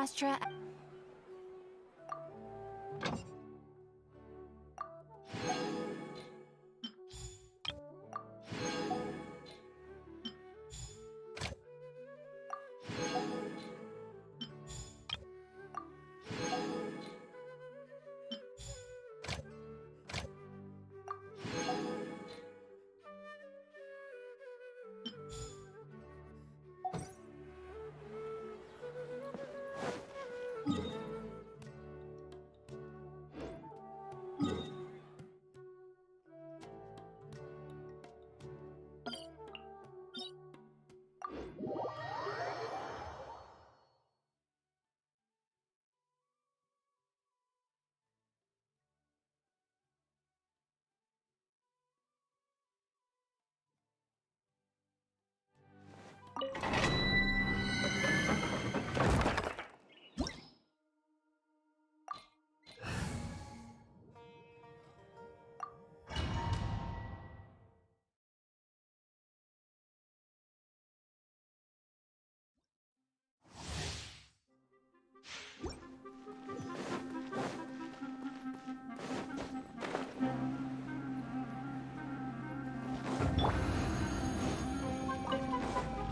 Astra.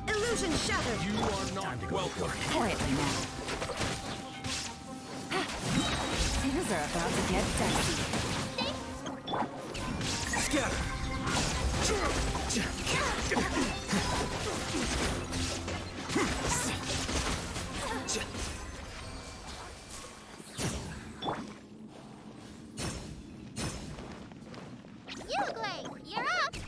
Illusion shattered! You are not welcome. Quietly now. Things are about to get dicey. Scatter. You're up!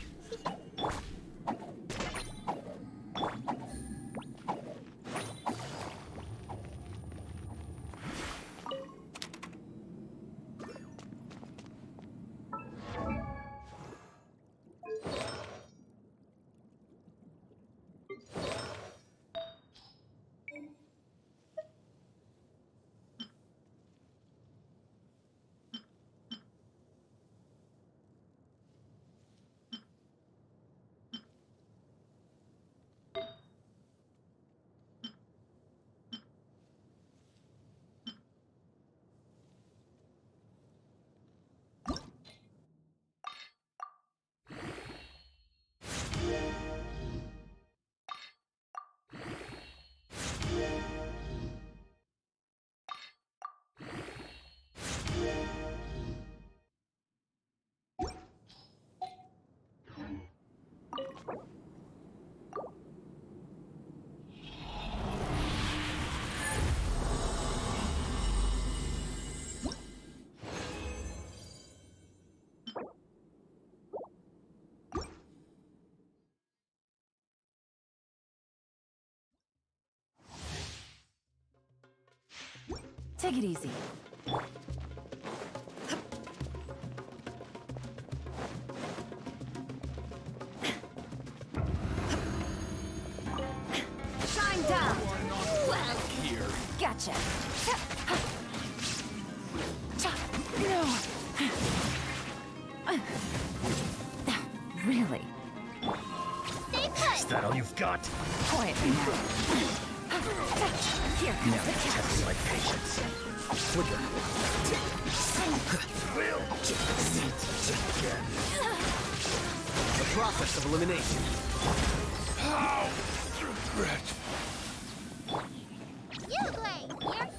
Take it easy. Shine down! Well, Here. gotcha. No. Really? Stay Is put! that all you've got? Quietly now. Here comes Now the cat. test my patience. Flicker. Will meet again. The process of elimination. How regret. Here!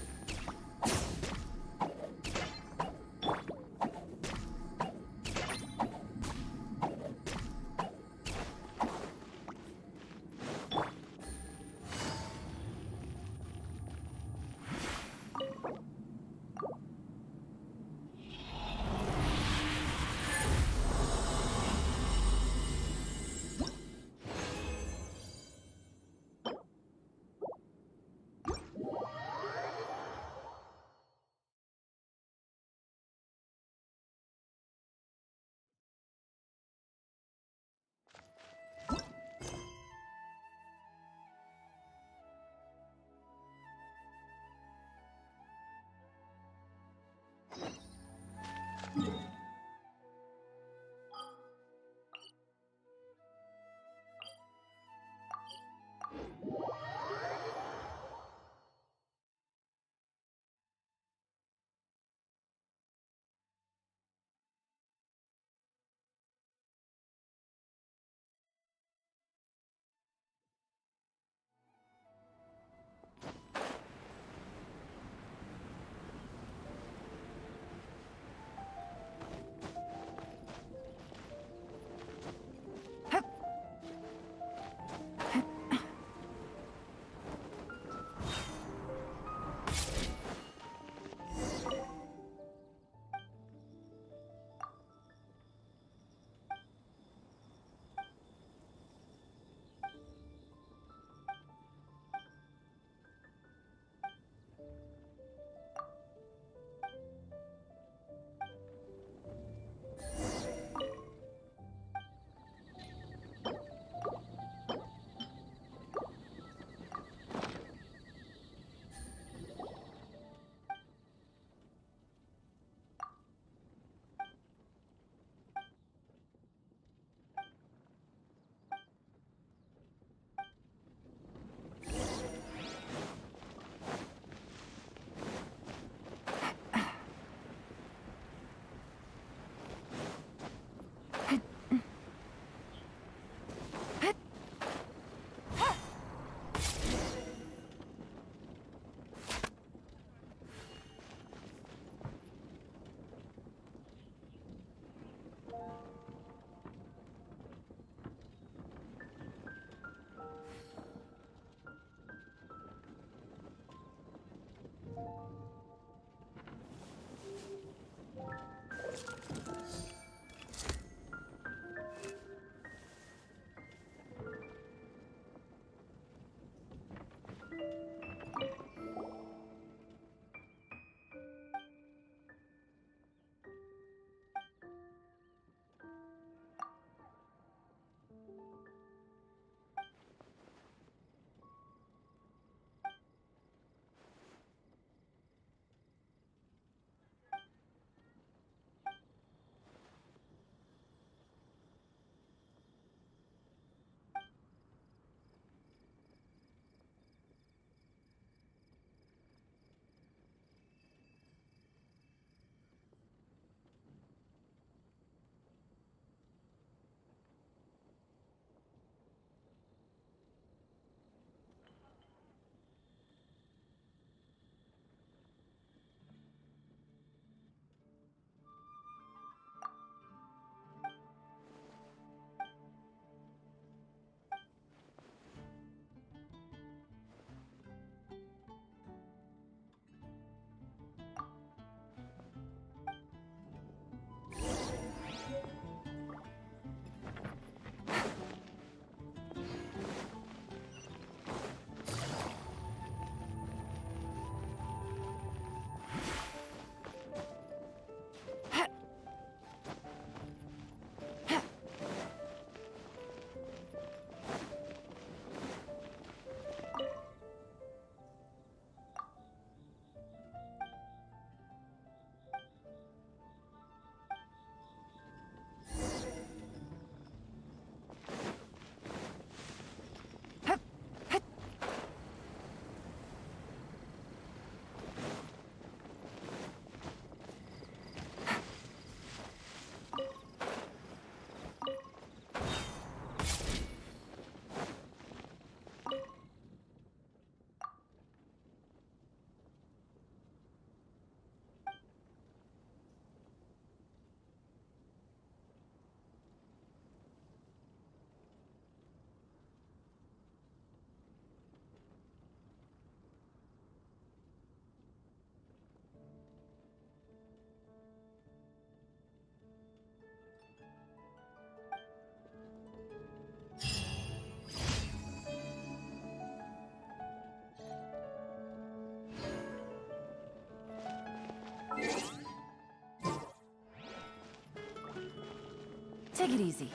Take it easy.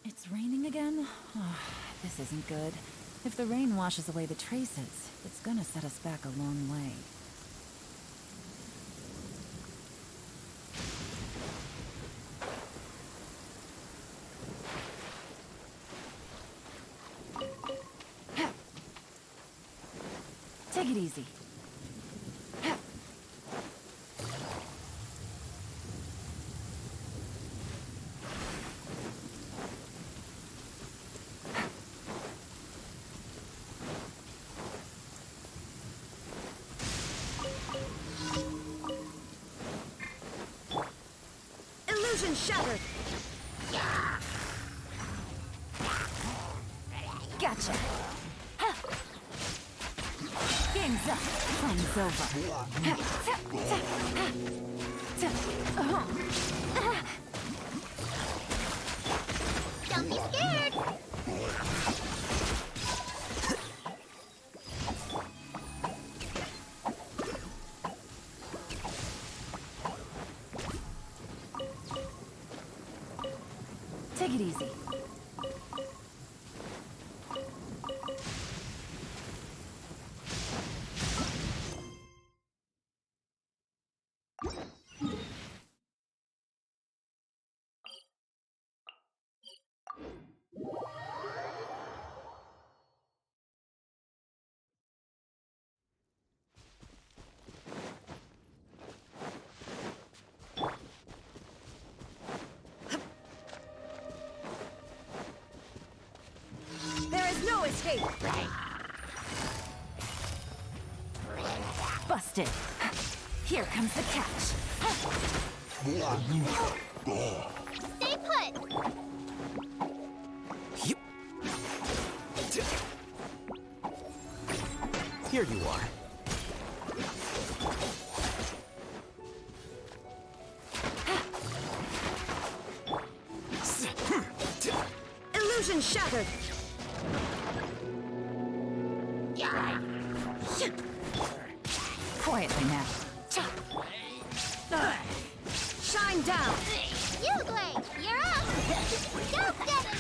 It's raining again? Oh, this isn't good. If the rain washes away the traces, it's gonna set us back a long way. Take it easy. Illusion shattered. Gotcha. Game's up. Fun's over. Don't be scared. Take it easy. There is no escape. Busted. Here comes the catch. Stay put. Here you are. Illusion shattered. Quietly now. Shine down. You, Glade. You're up. Go get it.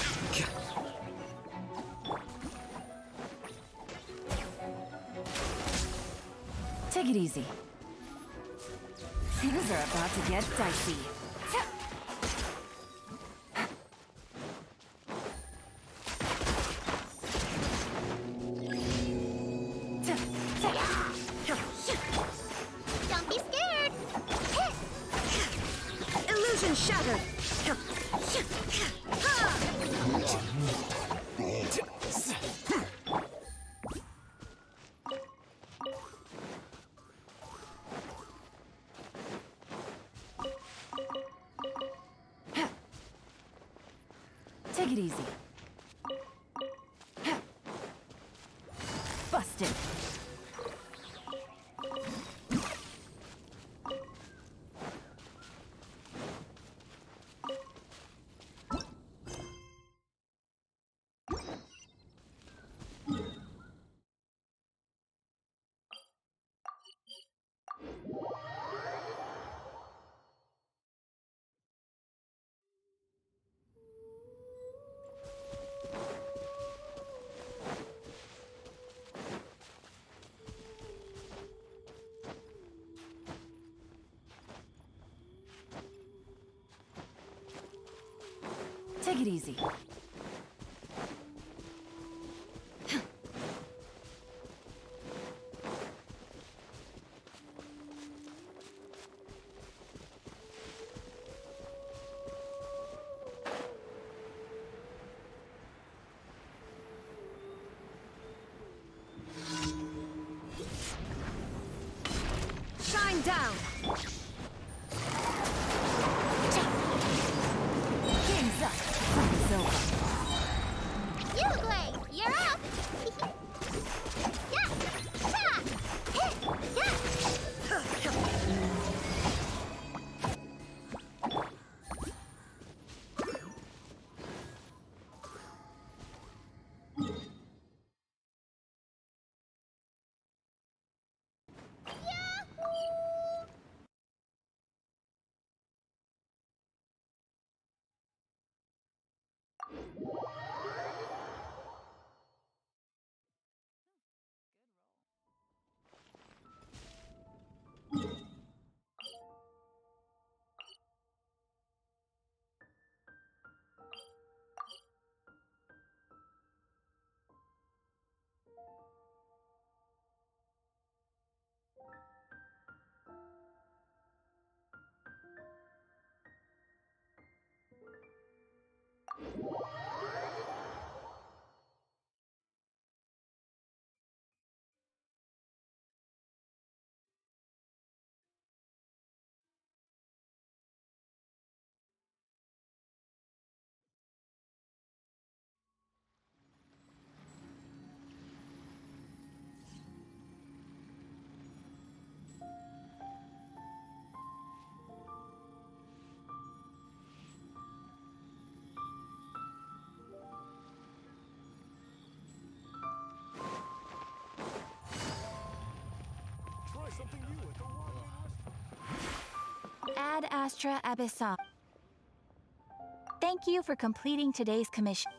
Take it easy. Things are about to get dicey. Don't be scared. Illusion shattered. Take it easy. Busted. Take it easy. Shine down. Game's up. Fun's over. Ad Astra Abyssal. Thank you for completing today's commission.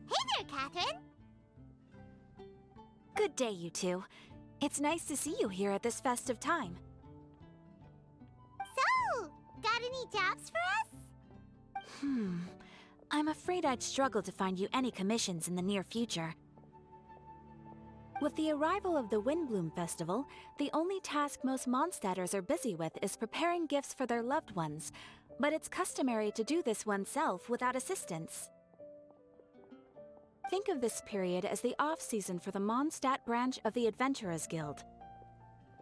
Hey there, Catherine. Good day, you two. It's nice to see you here at this festive time. So, got any jobs for us? I'm afraid I'd struggle to find you any commissions in the near future. With the arrival of the Windblume Festival, the only task most Mondstadters are busy with is preparing gifts for their loved ones, but it's customary to do this oneself without assistance. Think of this period as the off-season for the Mondstadt branch of the Adventurers Guild.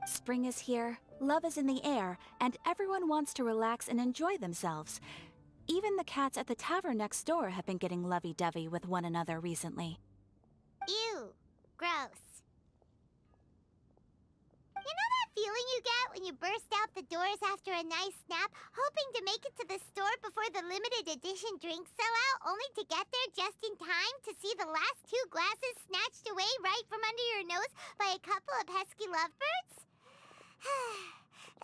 Spring is here, love is in the air, and everyone wants to relax and enjoy themselves. Even the cats at the tavern next door have been getting lovey-dovey with one another recently. Ew. Gross. You know that feeling you get when you burst out the doors after a nice nap, hoping to make it to the store before the limited edition drinks sell out, only to get there just in time to see the last 2 glasses snatched away right from under your nose by a couple of pesky lovebirds?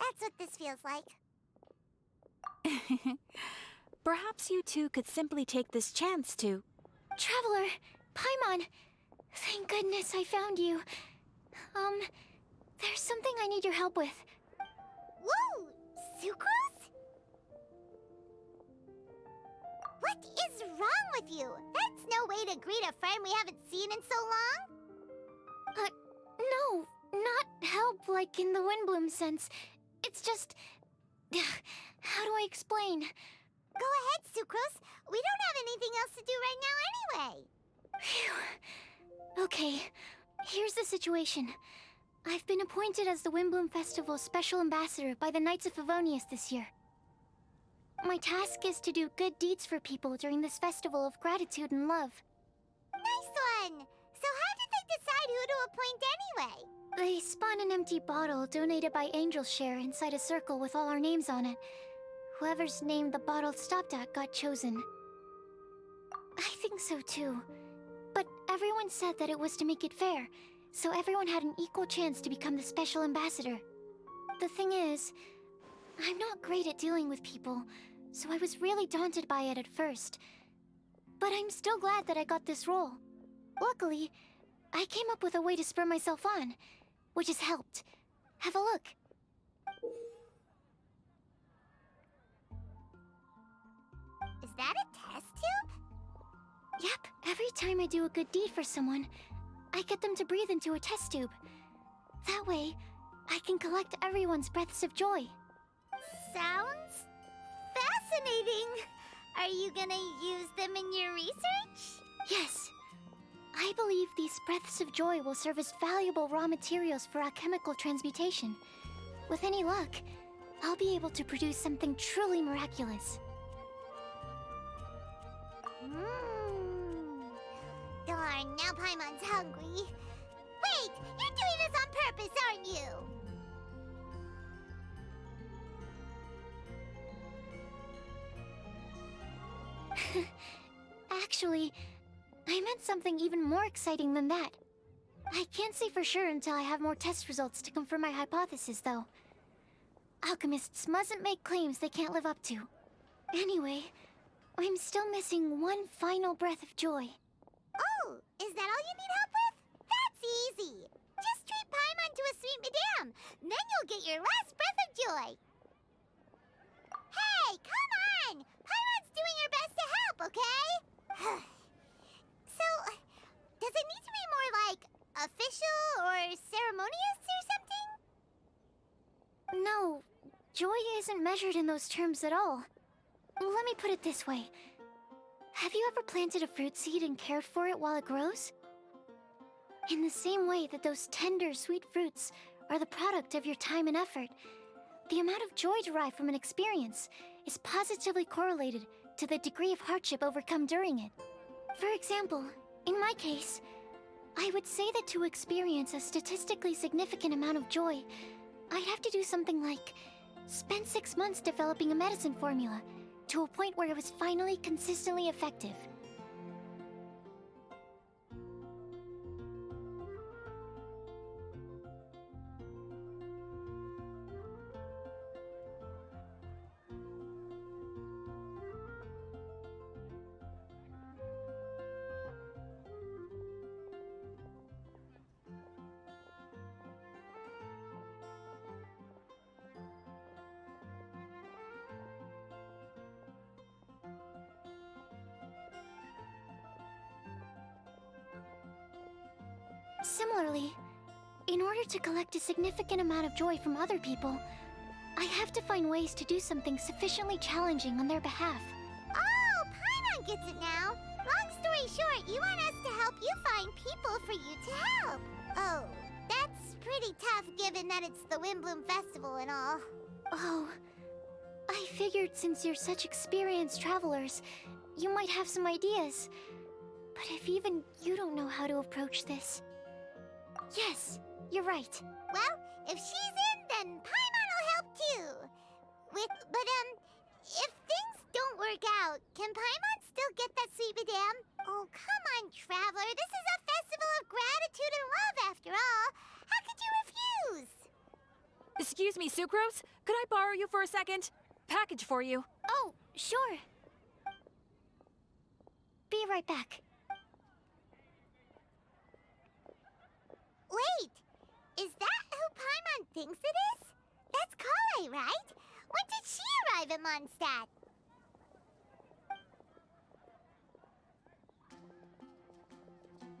That's what this feels like. Perhaps you two could simply take this chance to... Traveler, Paimon, thank goodness I found you. There's something I need your help with. Whoa! Sucrose? What is wrong with you? That's no way to greet a friend we haven't seen in so long. No, not help like in the Windblume sense. It's just... How do I explain? Go ahead, Sucrose. We don't have anything else to do right now anyway. Phew. Okay, here's the situation. I've been appointed as the Windblume Festival's special ambassador by the Knights of Favonius this year. My task is to do good deeds for people during this festival of gratitude and love. Nice one! So how did they decide who to appoint anyway? They spun an empty bottle donated by Angel's Share inside a circle with all our names on it. Whoever's name the bottle stopped at got chosen. I think so too. But everyone said that it was to make it fair, so everyone had an equal chance to become the special ambassador. The thing is, I'm not great at dealing with people, so I was really daunted by it at first. But I'm still glad that I got this role. Luckily, I came up with a way to spur myself on, which has helped. Have a look. Is that a test tube? Yep, every time I do a good deed for someone, I get them to breathe into a test tube. That way, I can collect everyone's breaths of joy. Sounds fascinating. Are you gonna use them in your research? Yes. I believe these breaths of joy will serve as valuable raw materials for alchemical transmutation. With any luck, I'll be able to produce something truly miraculous. Darn, now Paimon's hungry. Wait, you're doing this on purpose, aren't you? Actually, I meant something even more exciting than that. I can't say for sure until I have more test results to confirm my hypothesis, though. Alchemists mustn't make claims they can't live up to. Anyway, I'm still missing one final breath of joy. Oh, is that all you need help with? That's easy. Just treat Paimon to a sweet madame. Then you'll get your last breath of joy. Hey, come on! Paimon's doing her best to help, okay? So, does it need to be more like official or ceremonious or something? No, joy isn't measured in those terms at all. Let me put it this way. Have you ever planted a fruit seed and cared for it while it grows? In the same way that those tender, sweet fruits are the product of your time and effort, the amount of joy derived from an experience is positively correlated to the degree of hardship overcome during it. For example, in my case, I would say that to experience a statistically significant amount of joy, I'd have to do something like spend 6 months developing a medicine formula to a point where it was finally consistently effective. Similarly, in order to collect a significant amount of joy from other people, I have to find ways to do something sufficiently challenging on their behalf. Oh, Paimon gets it now. Long story short, you want us to help you find people for you to help. Oh, that's pretty tough given that it's the Windblume Festival and all. Oh, I figured since you're such experienced travelers, you might have some ideas. But if even you don't know how to approach this... Yes, you're right. Well, if she's in, then Paimon will help too. But if things don't work out, can Paimon still get that sweet madame? Oh, come on, Traveler. This is a festival of gratitude and love, after all. How could you refuse? Excuse me, Sucrose? Could I borrow you for a second? Package for you. Oh, sure. Be right back. Wait, is that who Paimon thinks it is? That's Kale, right? When did she arrive at Mondstadt?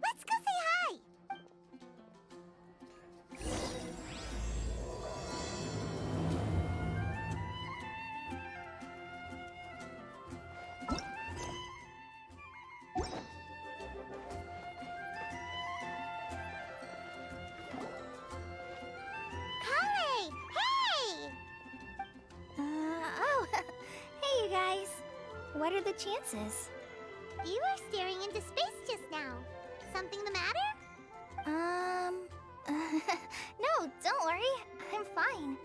Let's go say hi! Kale! Hey! Oh, hey you guys. What are the chances? You were staring into space just now. Something the matter? No, don't worry. I'm fine.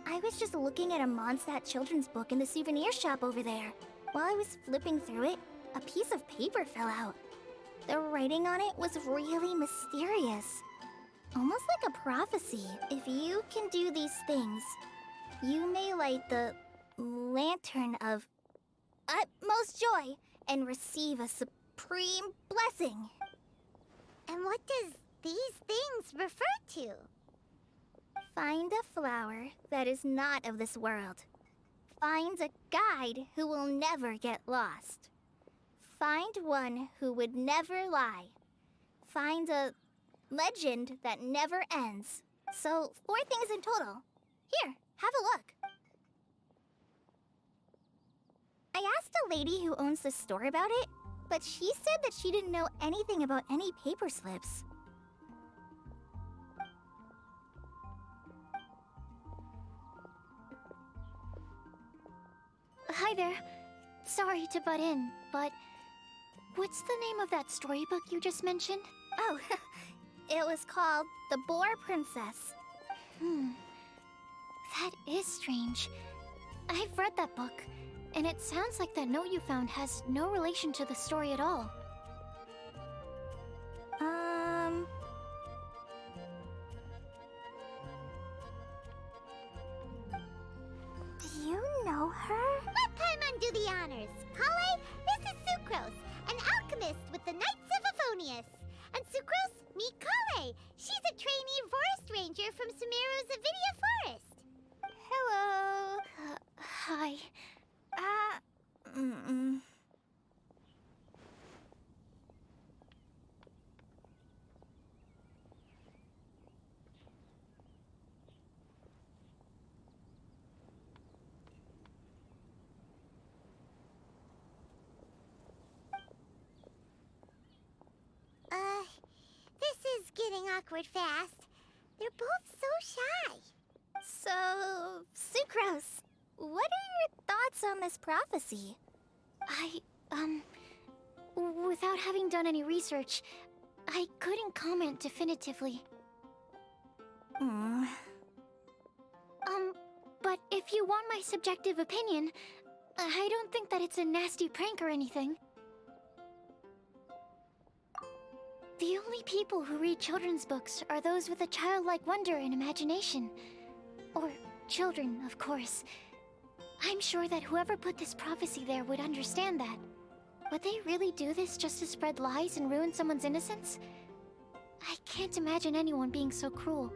I was just looking at a Mondstadt children's book in the souvenir shop over there. While I was flipping through it, a piece of paper fell out. The writing on it was really mysterious. Almost like a prophecy. If you can do these things, you may light the lantern of utmost joy and receive a supreme blessing. And what does these things refer to? Find a flower that is not of this world. Find a guide who will never get lost. Find one who would never lie. Find a legend that never ends. So, 4 things in total. Here, have a look. I asked a lady who owns the store about it, but she said that she didn't know anything about any paper slips. Hi there. Sorry to butt in, but what's the name of that storybook you just mentioned? Oh, it was called The Boar Princess. That is strange. I've read that book, and it sounds like that note you found has no relation to the story at all. Do you know her? Let Paimon do the honors. Kale, this is Sucrose, an alchemist with with the Knights of Avonius. And Sucrose, meet Kale. She's a trainee forest ranger from Sumeru's Avidia Forest. Hello. Hi. This is getting awkward fast. They're both so shy. So, Sucrose, what are your thoughts on this prophecy? Without having done any research, I couldn't comment definitively. But if you want my subjective opinion, I don't think that it's a nasty prank or anything. The only people who read children's books are those with a childlike wonder and imagination. Or children, of course. I'm sure that whoever put this prophecy there would understand that. Would they really do this just to spread lies and ruin someone's innocence? I can't imagine anyone being so cruel.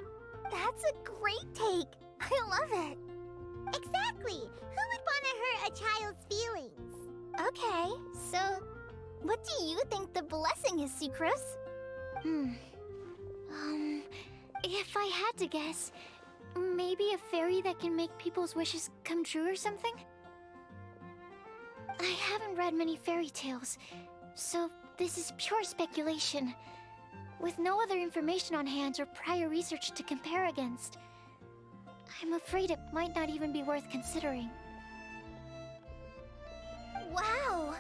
That's a great take. I love it. Exactly. Who would want to hurt a child's feelings? Okay, so what do you think the blessing is, Sucrose? If I had to guess, maybe a fairy that can make people's wishes come true or something? I haven't read many fairy tales, so this is pure speculation. With no other information on hand or prior research to compare against, I'm afraid it might not even be worth considering. Wow!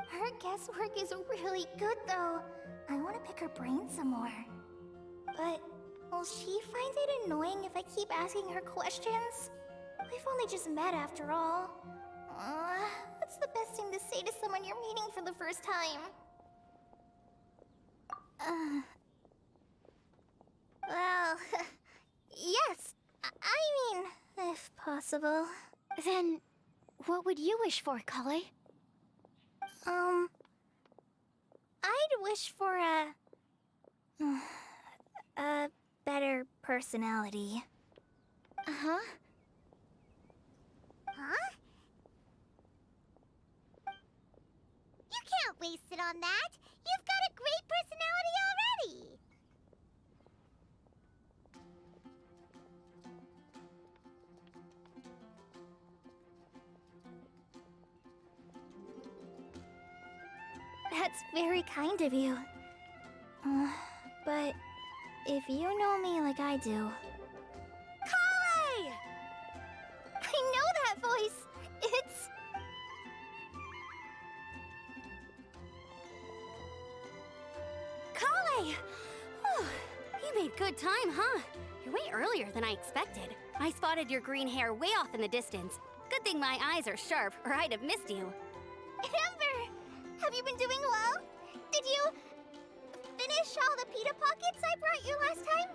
Her guesswork is really good, though. I want to pick her brain some more. But will she find it annoying if I keep asking her questions? We've only just met after all. What's the best thing to say to someone you're meeting for the first time? Well, yes. I mean, if possible. Then, what would you wish for, Kale? I'd wish for a better personality. Uh-huh. Huh? You can't waste it on that. You've got a great personality already. That's very kind of you. But if you know me like I do... Kale! I know that voice! It's... Kale! Whew. You made good time, huh? You're way earlier than I expected. I spotted your green hair way off in the distance. Good thing my eyes are sharp, or I'd have missed you. Amber! Have you been doing well? Did you finish all the pita pockets I brought you last time?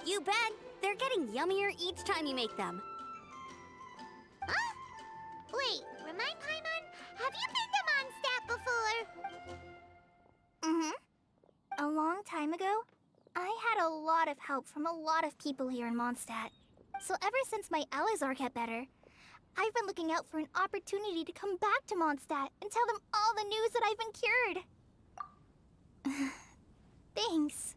You bet. They're getting yummier each time you make them. Huh? Wait, remind Paimon, have you been to Mondstadt before? A long time ago, I had a lot of help from a lot of people here in Mondstadt. So ever since my Alizar got better, I've been looking out for an opportunity to come back to Mondstadt and tell them all the news that I've been cured. Thanks.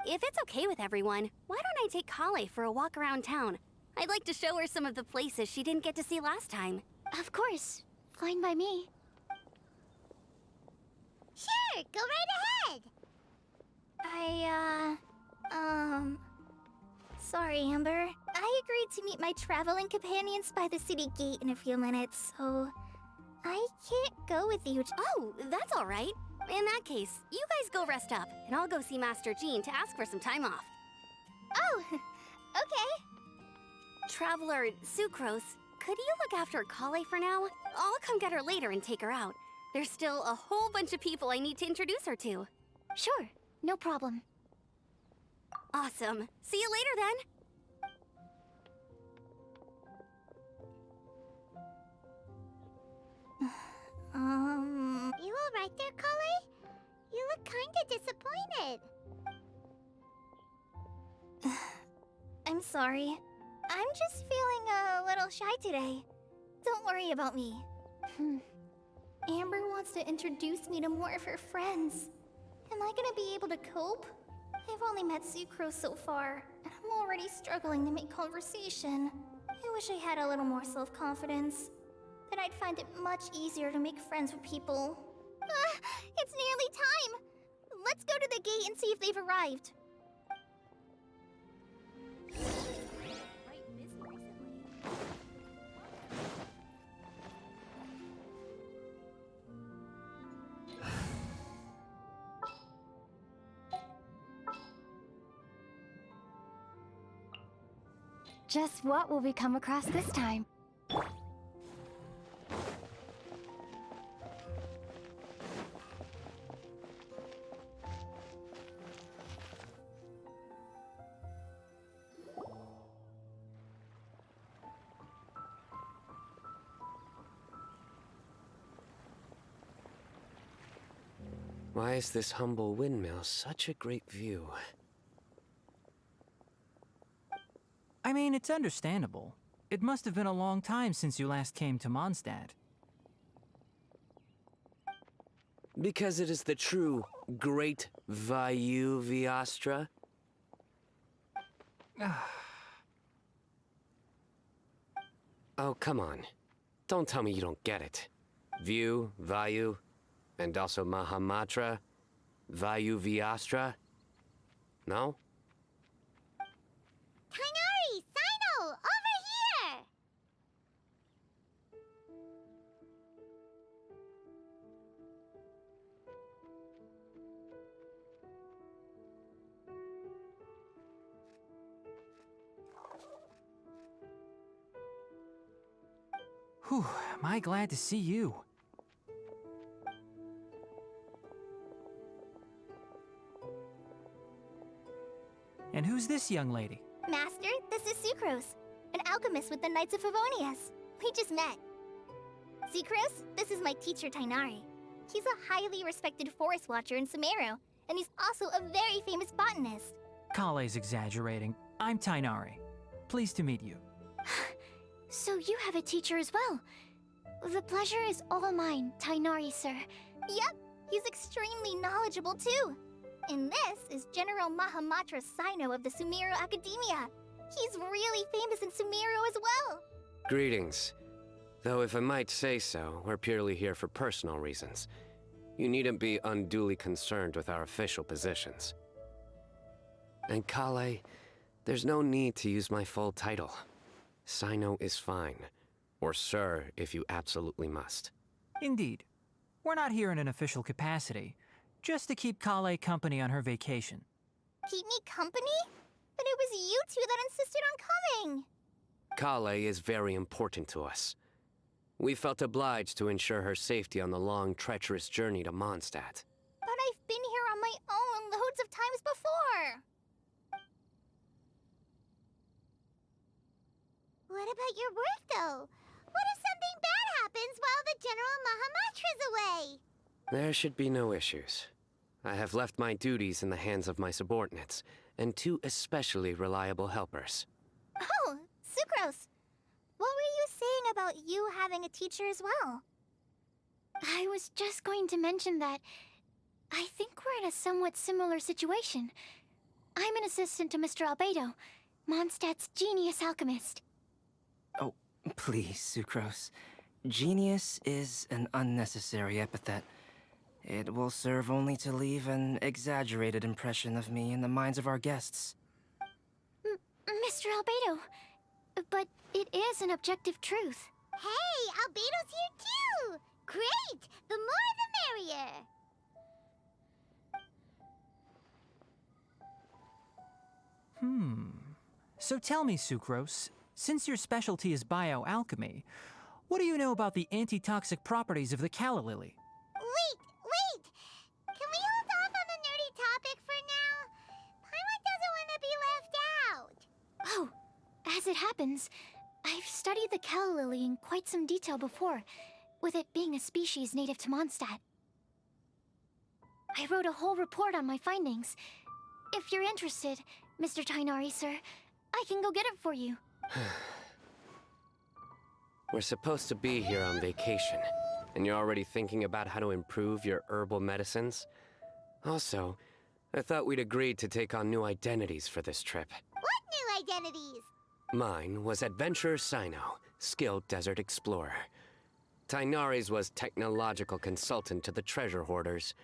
If it's okay with everyone, why don't I take Kale for a walk around town? I'd like to show her some of the places she didn't get to see last time. Of course. Fine by me. Sure, go right ahead. Sorry, Amber. I agreed to meet my traveling companions by the city gate in a few minutes, so I can't go with you. Oh, that's all right. In that case, you guys go rest up, and I'll go see Master Jean to ask for some time off. Oh, okay. Traveler Sucrose, could you look after Kale for now? I'll come get her later and take her out. There's still a whole bunch of people I need to introduce her to. Sure, no problem. Awesome. See you later then. You alright there, Kale? You look kinda disappointed. I'm sorry. I'm just feeling a little shy today. Don't worry about me. Amber wants to introduce me to more of her friends. Am I gonna be able to cope? I've only met Sucrose so far, and I'm already struggling to make conversation. I wish I had a little more self-confidence. Then I'd find it much easier to make friends with people. It's nearly time! Let's go to the gate and see if they've arrived. Just what will we come across this time? Why is this humble windmill such a great view? I mean, it's understandable. It must have been a long time since you last came to Mondstadt. Because it is the true Great Vayu Viastra? Oh, come on. Don't tell me you don't get it. View, Vayu, and also Mahamatra, Vayu Viastra? No? Kainari! Sino! Over here! Whew, am I glad to see you. And who's this young lady? Master, this is Sucrose, an alchemist with the Knights of Favonius. We just met. Sucrose, this is my teacher Tainari. He's a highly respected forest watcher in Sumeru, and he's also a very famous botanist. Kale's exaggerating. I'm Tainari. Pleased to meet you. So you have a teacher as well. The pleasure is all mine, Tainari, sir. Yep, he's extremely knowledgeable too. And this is General Mahamatra Sino of the Sumeru Academia. He's really famous in Sumeru as well. Greetings. Though if I might say so, we're purely here for personal reasons. You needn't be unduly concerned with our official positions. And Kale, there's no need to use my full title. Sino is fine. Or sir, if you absolutely must. Indeed. We're not here in an official capacity, just to keep Kale company on her vacation. Keep me company? But it was you two that insisted on coming. Kale is very important to us. We felt obliged to ensure her safety on the long, treacherous journey to Mondstadt. But I've been here on my own loads of times before. What about your work, though? What if something bad happens while the General Mahamatra's away? There should be no issues. I have left my duties in the hands of my subordinates, and two especially reliable helpers. Oh, Sucrose. What were you saying about you having a teacher as well? I was just going to mention that I think we're in a somewhat similar situation. I'm an assistant to Mr. Albedo, Mondstadt's genius alchemist. Oh, please, Sucrose. Genius is an unnecessary epithet. It will serve only to leave an exaggerated impression of me in the minds of our guests. Mr. Albedo, but it is an objective truth. Hey, Albedo's here too! Great! The more the merrier! So tell me, Sucrose, since your specialty is bioalchemy, what do you know about the antitoxic properties of the calla lily? Wait! Can we hold off on the nerdy topic for now? Paimon doesn't want to be As it happens, I've studied the calla lily in quite some detail before, with it being a species native to Mondstadt. I wrote a whole report on my findings. If you're interested, Mr. Tainari, sir, I can go get it for you. We're supposed to be here on vacation, and you're already thinking about how to improve your herbal medicines? Also, I thought we'd agreed to take on new identities for this trip. What new identities? Mine was Adventurer Sino, skilled desert explorer. Tainari's was technological consultant to the treasure hoarders,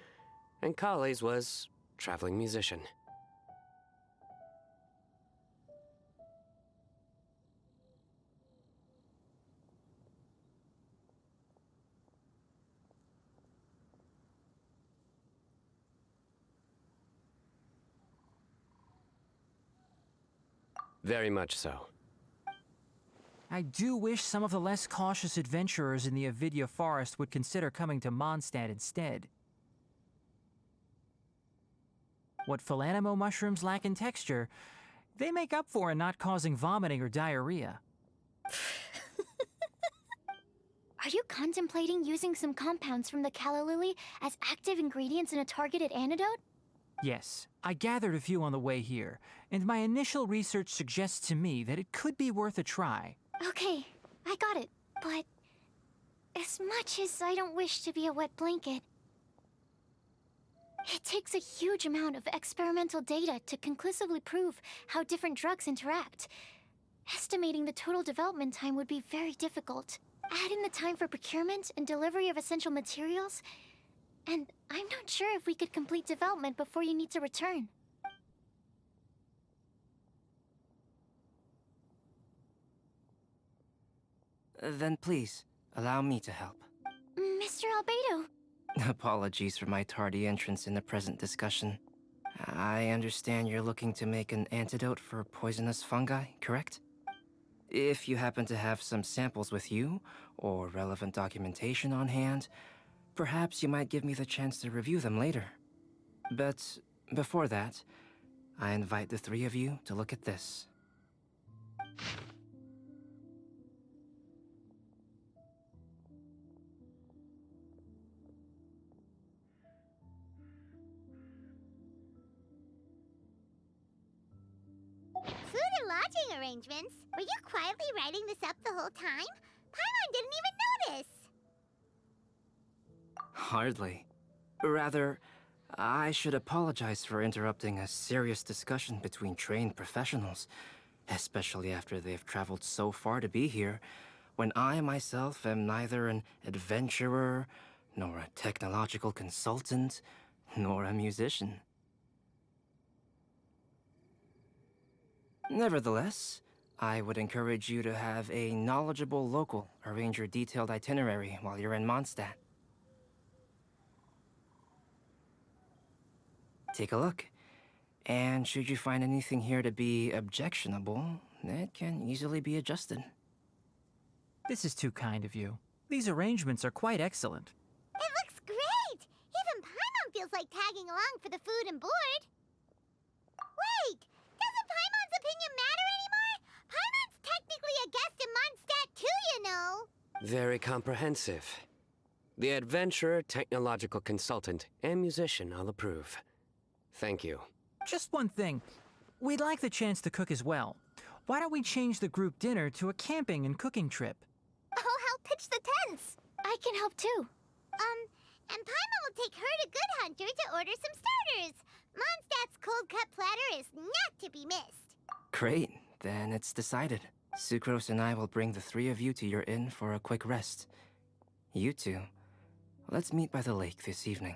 and Kale's was traveling musician. Very much so. I do wish some of the less cautious adventurers in the Avidya Forest would consider coming to Mondstadt instead. What Philanimo mushrooms lack in texture, they make up for in not causing vomiting or diarrhea. Are you contemplating using some compounds from the calla lily as active ingredients in a targeted antidote? Yes, I gathered a few on the way here, and my initial research suggests to me that it could be worth a try. Okay, I got it, but as much as I don't wish to be a wet blanket, it takes a huge amount of experimental data to conclusively prove how different drugs interact. Estimating the total development time would be very difficult. Add in the time for procurement and delivery of essential materials, and I'm not sure if we could complete development before you need to return. Then please, allow me to help. Mr. Albedo. Apologies for my tardy entrance in the present discussion. I understand you're looking to make an antidote for poisonous fungi, correct? If you happen to have some samples with you, or relevant documentation on hand, perhaps you might give me the chance to review them later. But before that, I invite the three of you to look at this. Food and lodging arrangements? Were you quietly writing this up the whole time? Paimon didn't even notice! Hardly. Rather, I should apologize for interrupting a serious discussion between trained professionals, especially after they've traveled so far to be here, when I myself am neither an adventurer, nor a technological consultant, nor a musician. Nevertheless, I would encourage you to have a knowledgeable local arrange your detailed itinerary while you're in Mondstadt. Take a look, and should you find anything here to be objectionable, it can easily be adjusted. This is too kind of you. These arrangements are quite excellent. It looks great! Even Paimon feels like tagging along for the food and board. Wait! Doesn't Paimon's opinion matter anymore? Paimon's technically a guest in Mondstadt too, you know! Very comprehensive. The adventurer, technological consultant, and musician I'll approve. Thank you. Just one thing. We'd like the chance to cook as well. Why don't we change the group dinner to a camping and cooking trip? I'll help pitch the tents. I can help too. And Paimon will take her to Good Hunter to order some starters. Mondstadt's cold-cut platter is not to be missed. Great, then it's decided. Sucrose and I will bring the three of you to your inn for a quick rest. You two, let's meet by the lake this evening.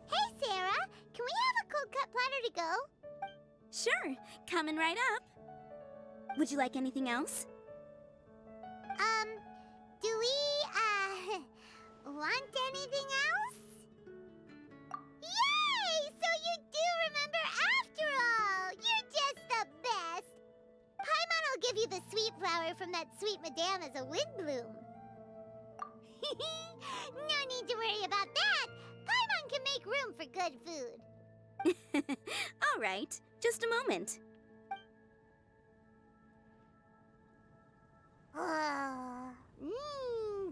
Hey, Sarah! Can we have a cold-cut platter to go? Sure, coming right up. Would you like anything else? Do we, want anything else? Yay! So flower from that sweet madame as a Windblume. No need to worry about that. Paimon can make room for good food. All right, just a moment. Oh,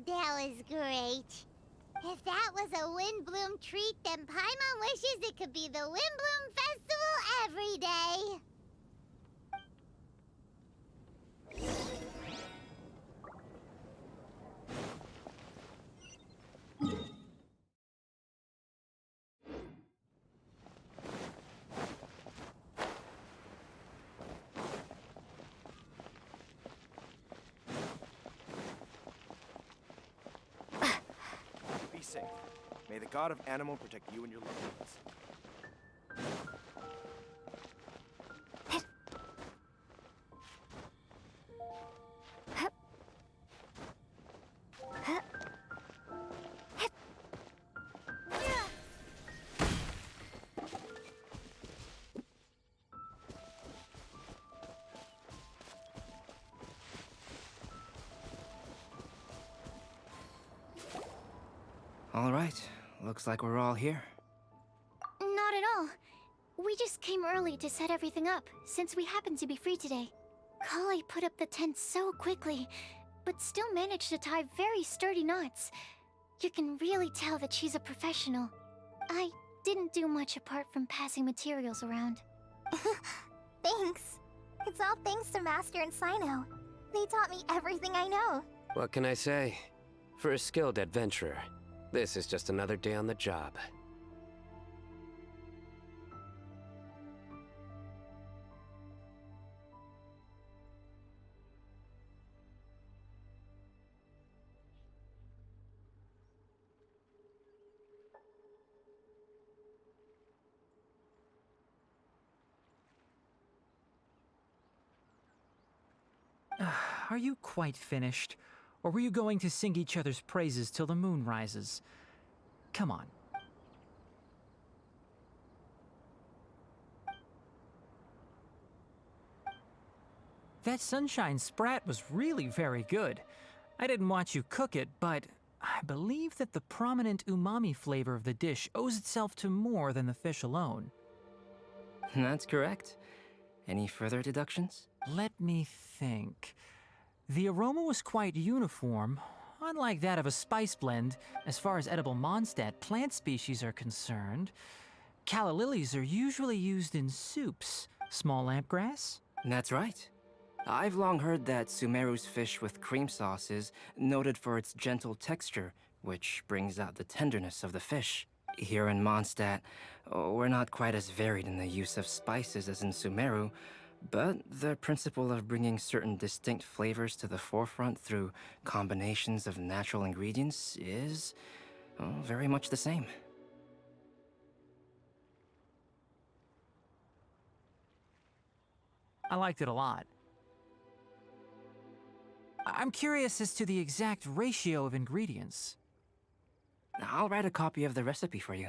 that was great. If that was a Windblume treat, then Paimon wishes it could be the Windblume Festival every day. Be safe. May the god of animal protect you and your loved ones. All right, looks like we're all here. Not at all. We just came early to set everything up, since we happen to be free today. Kale put up the tent so quickly, but still managed to tie very sturdy knots. You can really tell that she's a professional. I didn't do much apart from passing materials around. Thanks. It's all thanks to Master and Sino. They taught me everything I know. What can I say? For a skilled adventurer, this is just another day on the job. Are you quite finished? Or were you going to sing each other's praises till the moon rises? Come on. That sunshine sprat was really very good. I didn't watch you cook it, but I believe that the prominent umami flavor of the dish owes itself to more than the fish alone. That's correct. Any further deductions? Let me think. The aroma was quite uniform, unlike that of a spice blend as far as edible Mondstadt plant species are concerned. Calla lilies are usually used in soups. Small lampgrass? That's right. I've long heard that Sumeru's fish with cream sauce is noted for its gentle texture, which brings out the tenderness of the fish. Here in Mondstadt, we're not quite as varied in the use of spices as in Sumeru, but the principle of bringing certain distinct flavors to the forefront through combinations of natural ingredients is very much the same. I liked it a lot. I'm curious as to the exact ratio of ingredients. I'll write a copy of the recipe for you.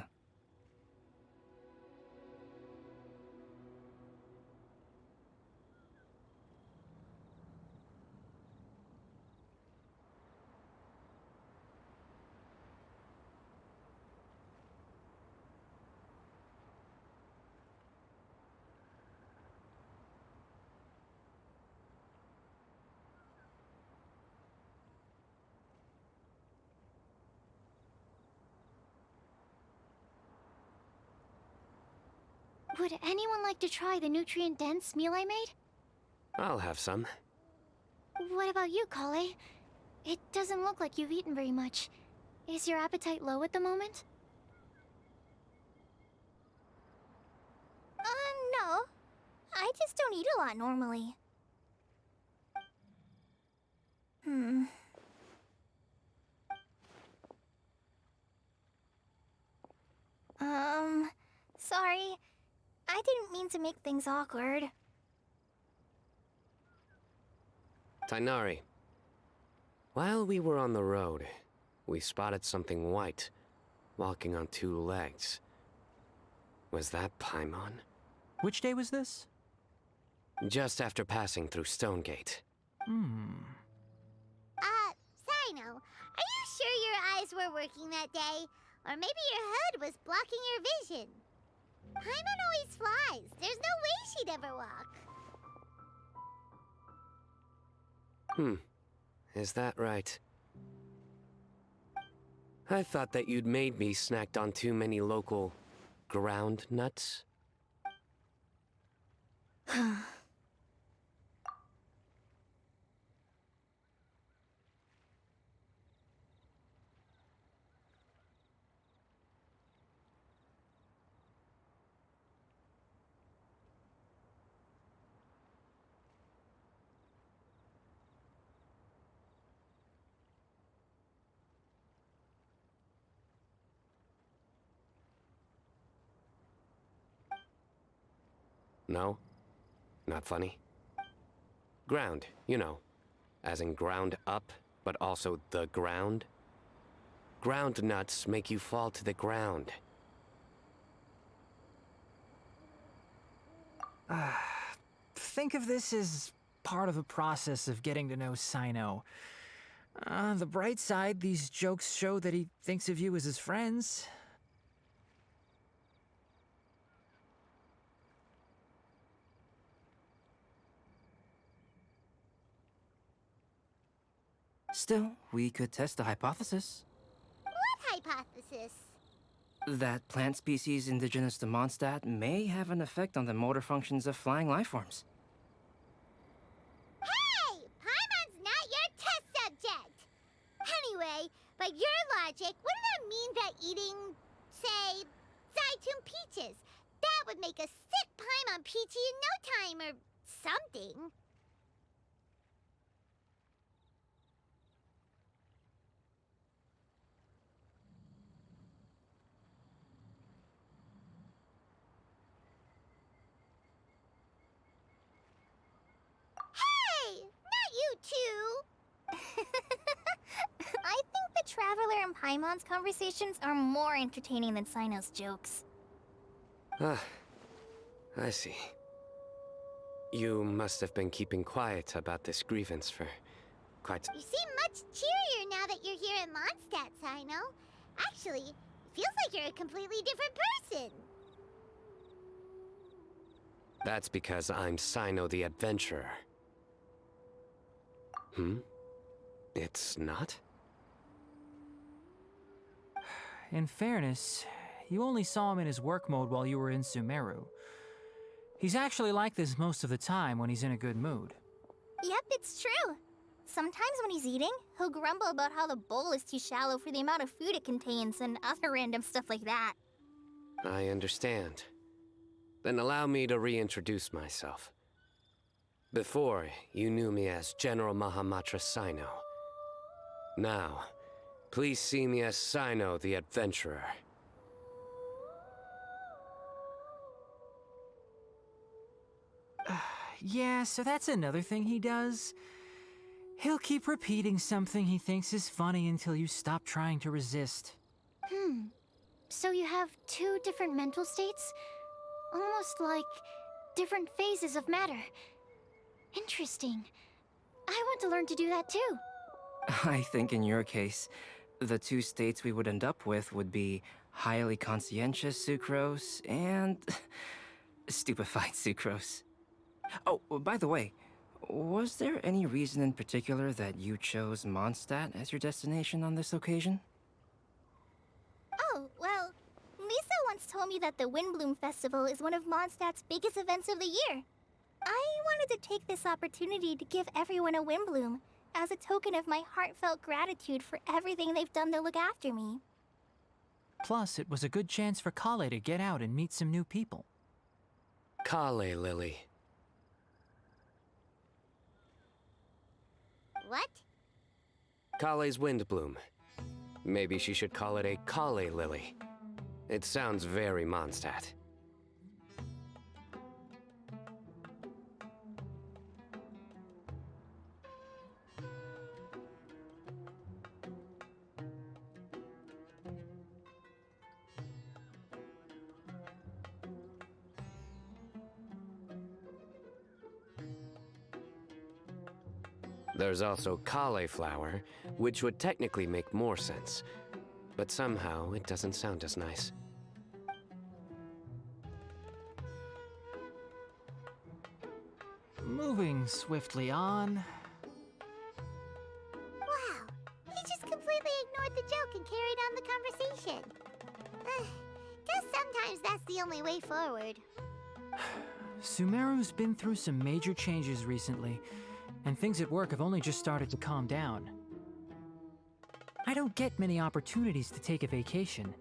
Would anyone like to try the nutrient-dense meal I made? I'll have some. What about you, Kale? It doesn't look like you've eaten very much. Is your appetite low at the moment? No. I just don't eat a lot normally. Sorry. I didn't mean to make things awkward. Tainari, while we were on the road, we spotted something white, walking on two legs. Was that Paimon? Which day was this? Just after passing through Stonegate. Sino, are you sure your eyes were working that day? Or maybe your hood was blocking your vision? Paimon always flies. There's no way she'd ever walk. Is that right? I thought that you'd made me snacked on too many local ground nuts. No? Not funny? Ground, you know. As in ground up, but also the ground. Ground nuts make you fall to the ground. Think of this as part of the process of getting to know Sino. On the bright side, these jokes show that he thinks of you as his friends. Still, we could test the hypothesis. What hypothesis? That plant species indigenous to Mondstadt may have an effect on the motor functions of flying lifeforms. Hey! Paimon's not your test subject! Anyway, by your logic, wouldn't that mean that eating, say, Zaitun peaches, that would make a sick Paimon peachy in no time or something? Hey! Not you two! I think the Traveler and Paimon's conversations are more entertaining than Sino's jokes. Ah, I see. You must have been keeping quiet about this grievance for quite You seem much cheerier now that you're here in Mondstadt, Sino. Actually, it feels like you're a completely different person. That's because I'm Sino the Adventurer. It's not? In fairness, you only saw him in his work mode while you were in Sumeru. He's actually like this most of the time when he's in a good mood. Yep, it's true. Sometimes when he's eating, he'll grumble about how the bowl is too shallow for the amount of food it contains and other random stuff like that. I understand. Then allow me to reintroduce myself. Before, you knew me as General Mahamatra Sino. Now, please see me as Sino the Adventurer. Yeah, so that's another thing he does. He'll keep repeating something he thinks is funny until you stop trying to resist. So you have two different mental states? Almost like different phases of matter. Interesting. I want to learn to do that too. I think in your case, the two states we would end up with would be highly conscientious sucrose and stupefied sucrose. Oh, by the way, was there any reason in particular that you chose Mondstadt as your destination on this occasion? Oh, well, Lisa once told me that the Windblume Festival is one of Mondstadt's biggest events of the year. I wanted to take this opportunity to give everyone a Windblume as a token of my heartfelt gratitude for everything they've done to look after me. Plus, it was a good chance for Kale to get out and meet some new people. Kale Lily. What? Kale's Windblume. Maybe she should call it a Kale Lily. It sounds very Mondstadt. There's also cauliflower, which would technically make more sense. But somehow, it doesn't sound as nice. Moving swiftly on. Wow, he just completely ignored the joke and carried on the conversation. Guess sometimes that's the only way forward. Sumeru's been through some major changes recently, and things at work have only just started to calm down. I don't get many opportunities to take a vacation,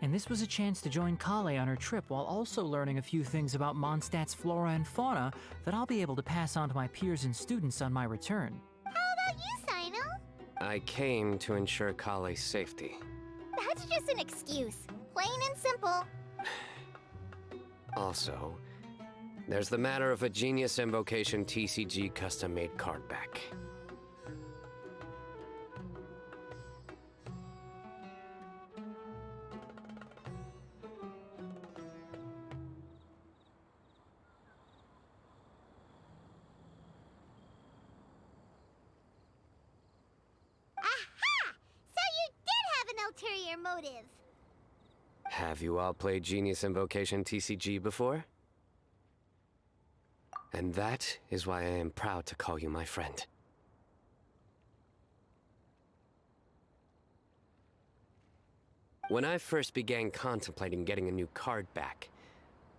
and this was a chance to join Kale on her trip while also learning a few things about Mondstadt's flora and fauna that I'll be able to pass on to my peers and students on my return. How about you, Sino? I came to ensure Kale's safety. That's just an excuse. Plain and simple. Also, there's the matter of a Genius Invocation TCG custom-made card back. Aha! So you did have an ulterior motive. Have you all played Genius Invocation TCG before? And that is why I am proud to call you my friend. When I first began contemplating getting a new card back,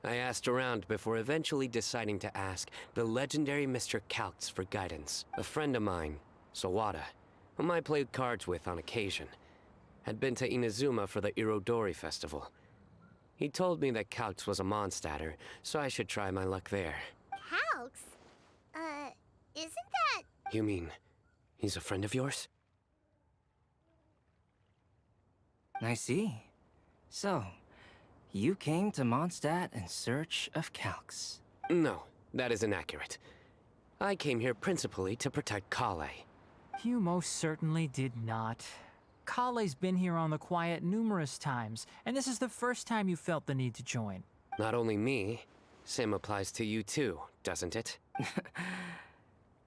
I asked around before eventually deciding to ask the legendary Mr. Calx for guidance. A friend of mine, Sawada, whom I played cards with on occasion, had been to Inazuma for the Irodori Festival. He told me that Calx was a Mondstadter, so I should try my luck there. Calx? Isn't that... You mean, he's a friend of yours? I see. So, you came to Mondstadt in search of Calx. No, that is inaccurate. I came here principally to protect Kale. You most certainly did not. Kale's been here on the quiet numerous times, and this is the first time you felt the need to join. Not only me, same applies to you too, doesn't it?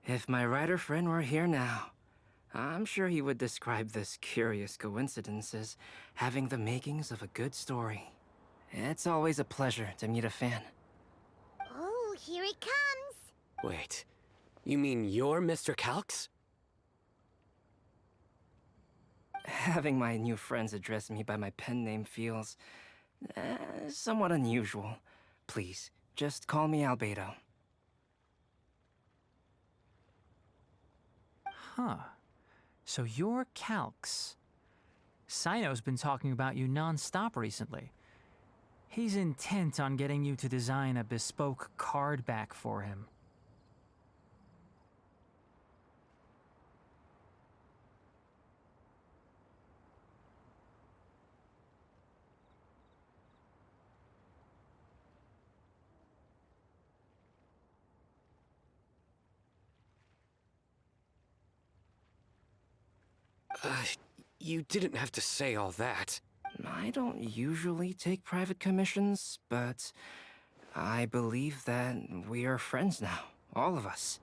If my writer friend were here now, I'm sure he would describe this curious coincidence as having the makings of a good story. It's always a pleasure to meet a fan. Oh, here it comes. Wait, you mean you're Mr. Calx? Having my new friends address me by my pen name feels somewhat unusual. Please, just call me Albedo. Huh. So you're Calx. Sino's been talking about you non-stop recently. He's intent on getting you to design a bespoke card back for him. You didn't have to say all that. I don't usually take private commissions, but I believe that we are friends now, all of us.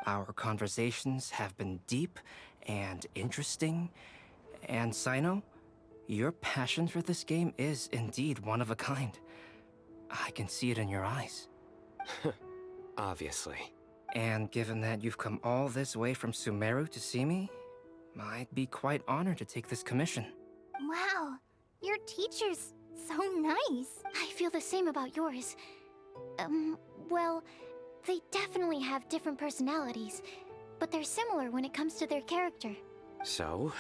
Our conversations have been deep and interesting, and Sino, your passion for this game is indeed one of a kind. I can see it in your eyes. Obviously. And given that you've come all this way from Sumeru to see me, I'd be quite honored to take this commission. Wow, your teacher's so nice. I feel the same about yours. Well, they definitely have different personalities, but they're similar when it comes to their character. So,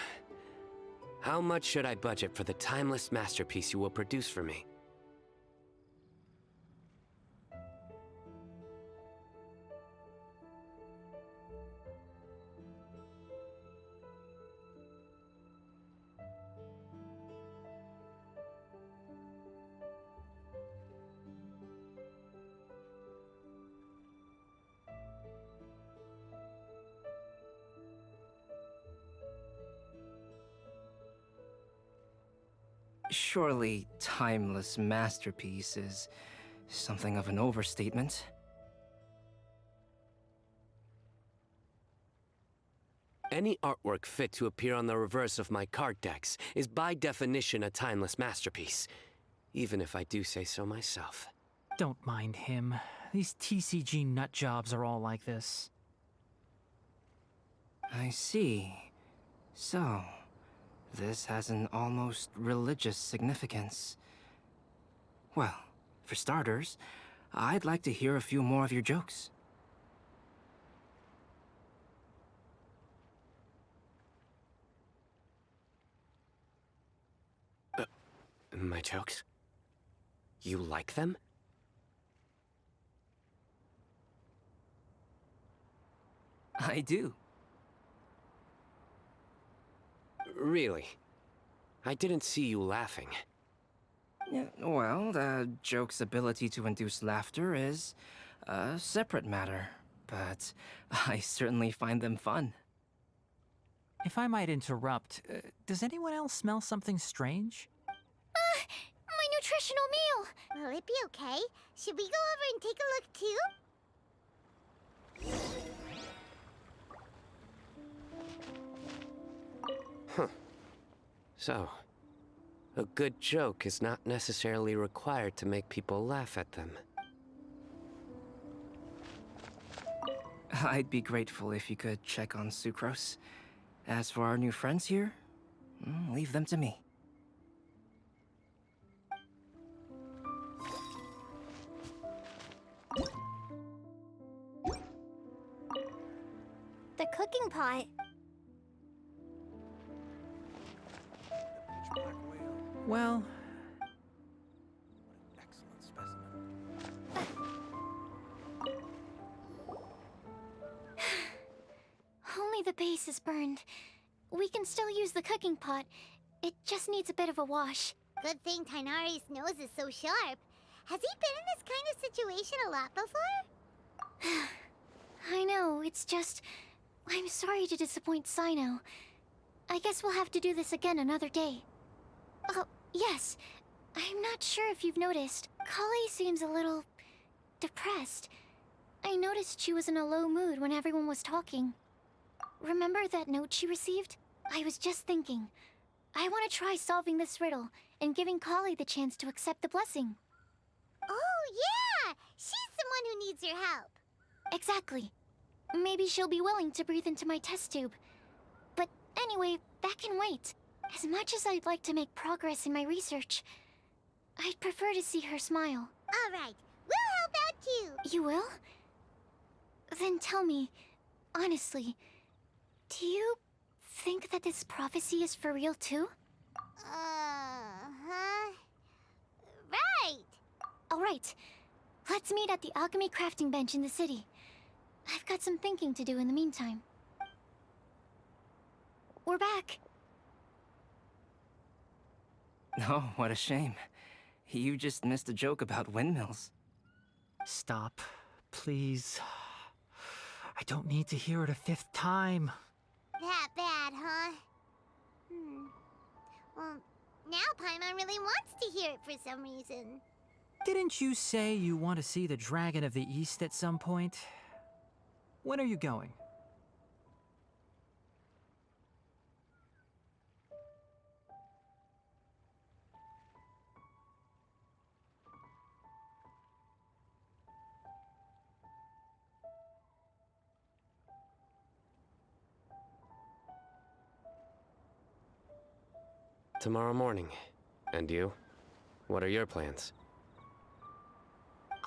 how much should I budget for the timeless masterpiece you will produce for me? Surely timeless masterpiece is something of an overstatement. Any artwork fit to appear on the reverse of my card decks is by definition a timeless masterpiece, even if I do say so myself. Don't mind him. These TCG nut jobs are all like this. I see. So, this has an almost religious significance. Well, for starters, I'd like to hear a few more of your jokes. My jokes? You like them? I do. Really? I didn't see you laughing. Yeah, well, the joke's ability to induce laughter is a separate matter, but I certainly find them fun. If I might interrupt, does anyone else smell something strange? My nutritional meal! Will it be okay? Should we go over and take a look too? So, a good joke is not necessarily required to make people laugh at them. I'd be grateful if you could check on Sucrose. As for our new friends here, leave them to me. The cooking pot. Pitch black whale. Well, What an excellent specimen. Only the base is burned. We can still use the cooking pot. It just needs a bit of a wash. Good thing Tainari's nose is so sharp. Has he been in this kind of situation a lot before? I know, it's just... I'm sorry to disappoint Sino. I guess we'll have to do this again another day. Oh, yes. I'm not sure if you've noticed. Kali seems a little... depressed. I noticed she was in a low mood when everyone was talking. Remember that note she received? I was just thinking. I want to try solving this riddle and giving Kali the chance to accept the blessing. Oh, yeah! She's someone who needs your help. Exactly. Maybe she'll be willing to breathe into my test tube. But anyway, that can wait. As much as I'd like to make progress in my research, I'd prefer to see her smile. All right, we'll help out too. You will? Then tell me, honestly, do you think that this prophecy is for real too? Right. All right. Let's meet at the alchemy crafting bench in the city. I've got some thinking to do in the meantime. We're back. Oh, what a shame. You just missed a joke about windmills. stop, please. I don't need to hear it a fifth time. That bad, huh? Well, now Paimon really wants to hear it for some reason. Didn't you say you want to see the Dragon of the East at some point? When are you going? Tomorrow morning. And you? What are your plans?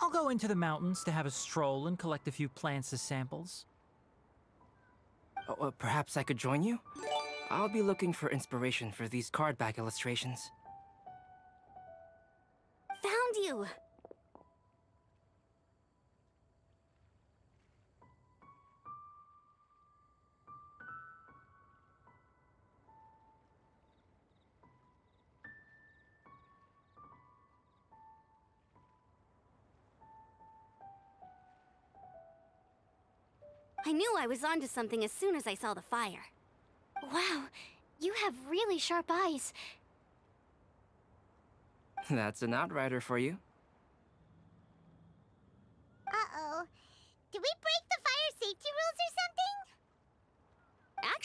I'll go into the mountains to have a stroll and collect a few plants as samples. Oh, perhaps I could join you? I'll be looking for inspiration for these card back illustrations. Found you! I knew I was onto something as soon as I saw the fire. Wow, you have really sharp eyes. That's an outrider for you.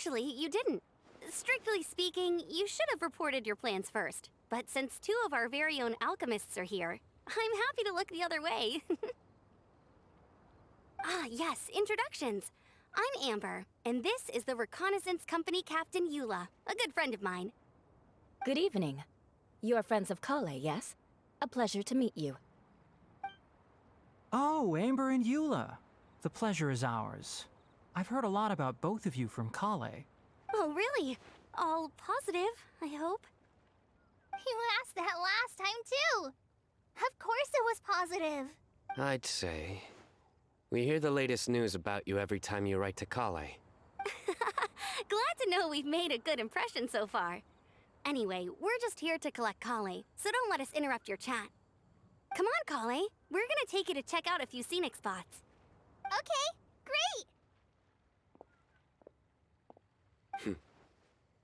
Actually, you didn't. Strictly speaking, you should have reported your plans first. But since two of our very own alchemists are here, I'm happy to look the other way. Ah, yes, introductions. I'm Amber, and this is the Reconnaissance Company Captain Eula, a good friend of mine. Good evening. You are friends of Kale, yes? A pleasure to meet you. Oh, Amber and Eula. The pleasure is ours. I've heard a lot about both of you from Kale. Oh, really? All positive, I hope. You asked that last time, too. Of course it was positive. I'd say. We hear the latest news about you every time you write to Kale. Glad to know we've made a good impression so far. Anyway, we're just here to collect Kale, so don't let us interrupt your chat. Come on, Kale. We're gonna take you to check out a few scenic spots. Okay, great.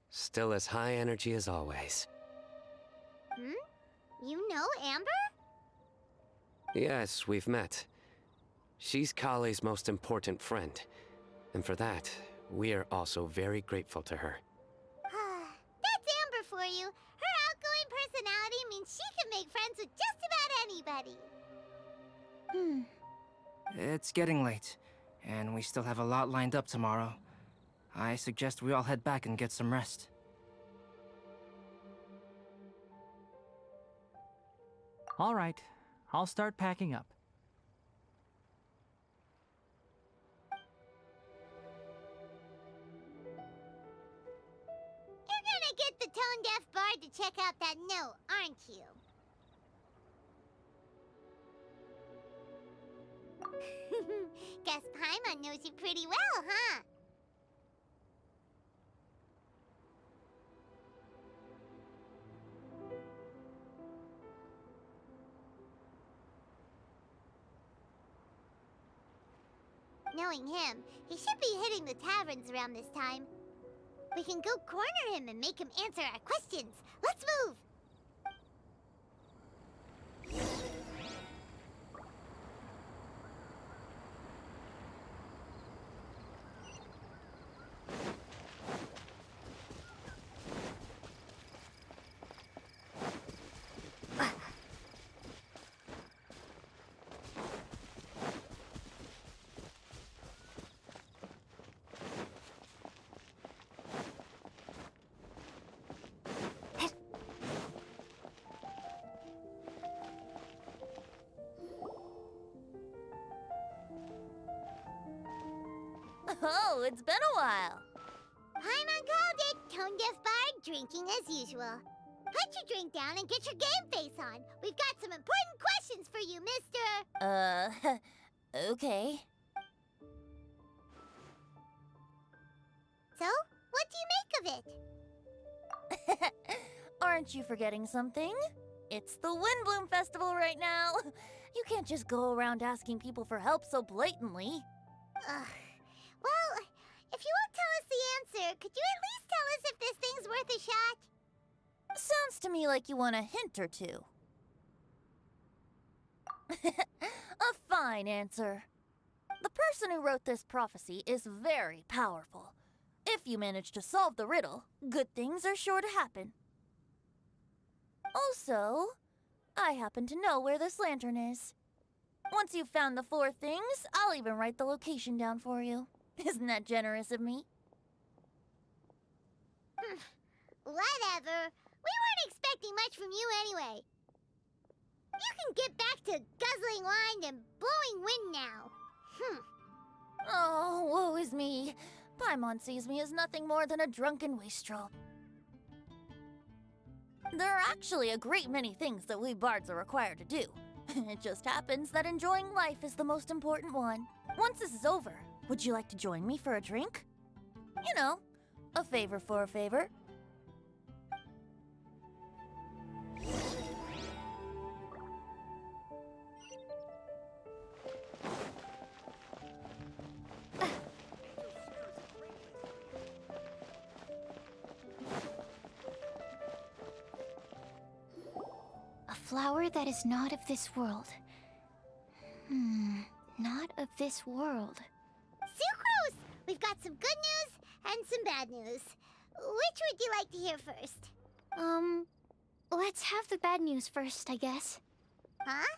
Still as high energy as always. You know Amber? Yes, we've met. She's Kale's most important friend. And for that, we are also very grateful to her. That's Amber for you. Her outgoing personality means she can make friends with just about anybody. It's getting late, and we still have a lot lined up tomorrow. I suggest we all head back and get some rest. All right, I'll start packing up. You're gonna get the tone-deaf bard to check out that note, aren't you? Guess Paimon knows you pretty well, huh? Knowing him, he should be hitting the taverns around this time. We can go corner him and make him answer our questions. Let's move! Oh, it's been a while. Paimon called it. Tone-deaf bard drinking as usual. Put your drink down and get your game face on. We've got some important questions for you, mister. Okay. So, what do you make of it? Aren't you forgetting something? It's the Windblume Festival right now. You can't just go around asking people for help so blatantly. Well, if you won't tell us the answer, could you at least tell us if this thing's worth a shot? Sounds to me like you want a hint or two. A fine answer. The person who wrote this prophecy is very powerful. If you manage to solve the riddle, good things are sure to happen. Also, I happen to know where this lantern is. Once you've found the 4 things, I'll even write the location down for you. Isn't that generous of me? Whatever. We weren't expecting much from you anyway. You can get back to guzzling wine and blowing wind now. Oh, woe is me. Paimon sees me as nothing more than a drunken wastrel. There are actually a great many things that we bards are required to do. It just happens that enjoying life is the most important one. Once this is over, would you like to join me for a drink? You know, a favor for a favor. A flower that is not of this world. Not of this world. Sucrose! We've got some good news and some bad news. Which would you like to hear first? Let's have the bad news first, I guess. Huh?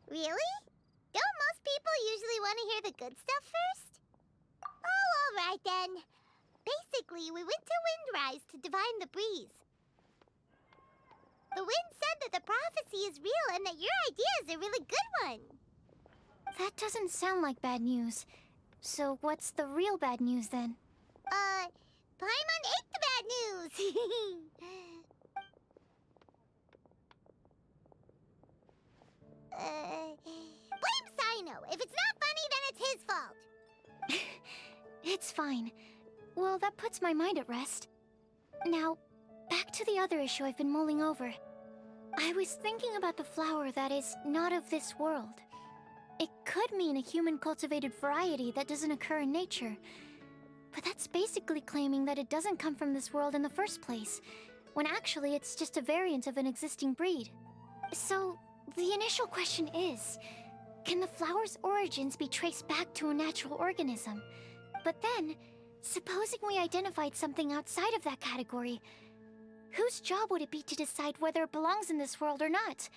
Really? Don't most people usually want to hear the good stuff first? Oh, alright then. Basically, we went to Windrise to divine the breeze. The wind said that the prophecy is real and that your idea is a really good one. That doesn't sound like bad news. So what's the real bad news then? Paimon ate the bad news! Blame Sino. If it's not funny, then it's his fault. It's fine. Well, that puts my mind at rest. Now, back to the other issue I've been mulling over. I was thinking about the flower that is not of this world. It could mean a human-cultivated variety that doesn't occur in nature. But that's basically claiming that it doesn't come from this world in the first place, when actually it's just a variant of an existing breed. So, the initial question is, can the flower's origins be traced back to a natural organism? But then, supposing we identified something outside of that category, whose job would it be to decide whether it belongs in this world or not?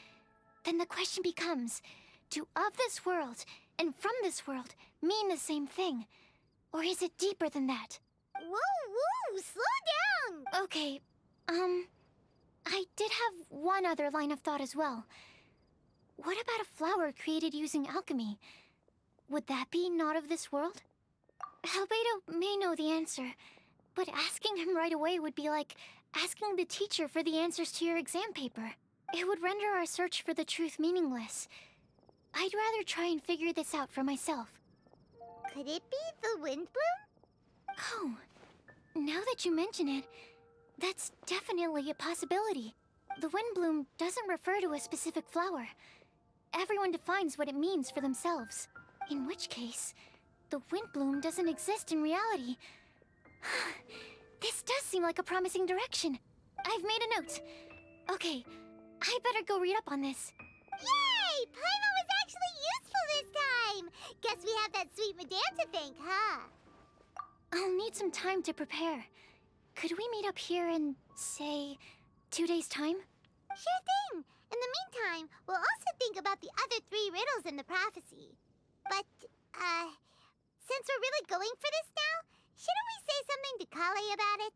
Then the question becomes, do of this world and from this world mean the same thing? Or is it deeper than that? Whoa, slow down! Okay, I did have one other line of thought as well. What about a flower created using alchemy? Would that be not of this world? Albedo may know the answer, but asking him right away would be like asking the teacher for the answers to your exam paper. It would render our search for the truth meaningless. I'd rather try and figure this out for myself. Could it be the Windblume? Oh, now that you mention it, that's definitely a possibility. The Windblume doesn't refer to a specific flower. Everyone defines what it means for themselves. In which case, the Windblume doesn't exist in reality. This does seem like a promising direction. I've made a note. Okay, I better go read up on this. Yay! Paimon was actually useful this time! Guess we have that sweet madame to thank, huh? I'll need some time to prepare. Could we meet up here in, say, 2 days' time? Sure thing! In the meantime, we'll also think about the other 3 riddles in the prophecy. But, since we're really going for this now, shouldn't we say something to Kale about it?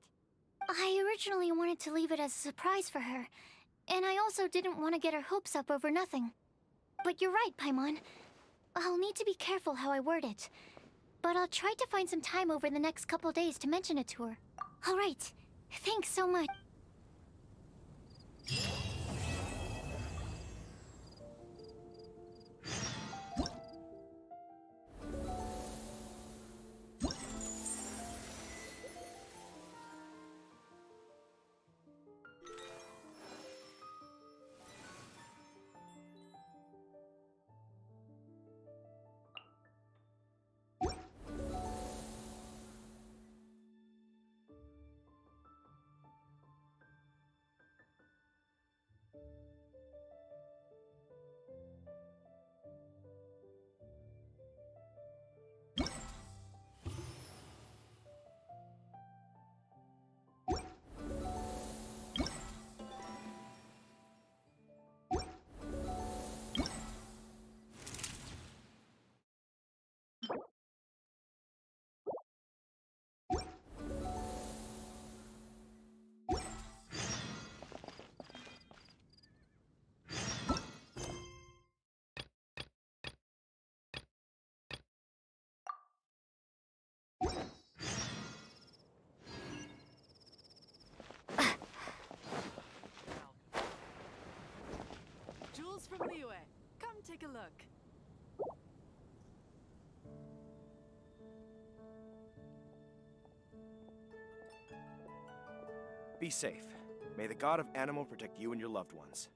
I originally wanted to leave it as a surprise for her, and I also didn't want to get her hopes up over nothing. But you're right, Paimon. I'll need to be careful how I word it. But I'll try to find some time over the next couple days to mention it to her. All right. Thanks so much. Jules from Liyue, come take a look. Be safe. May the god of animal protect you and your loved ones.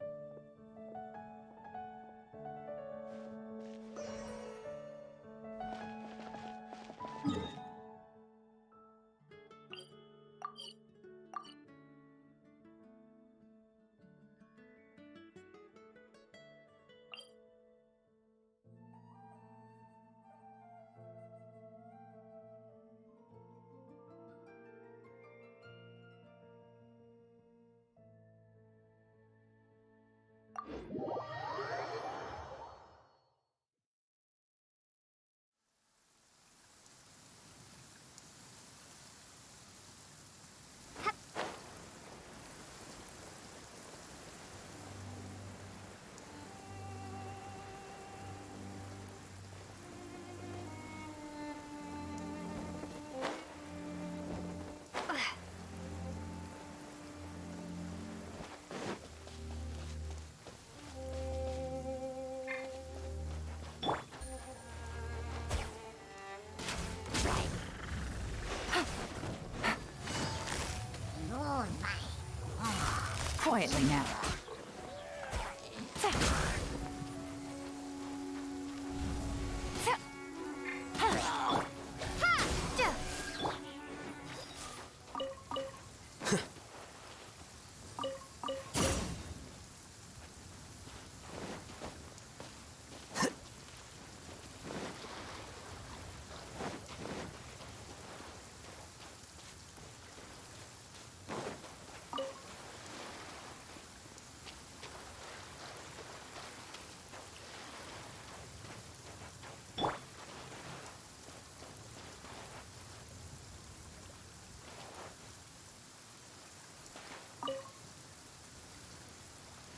quietly now.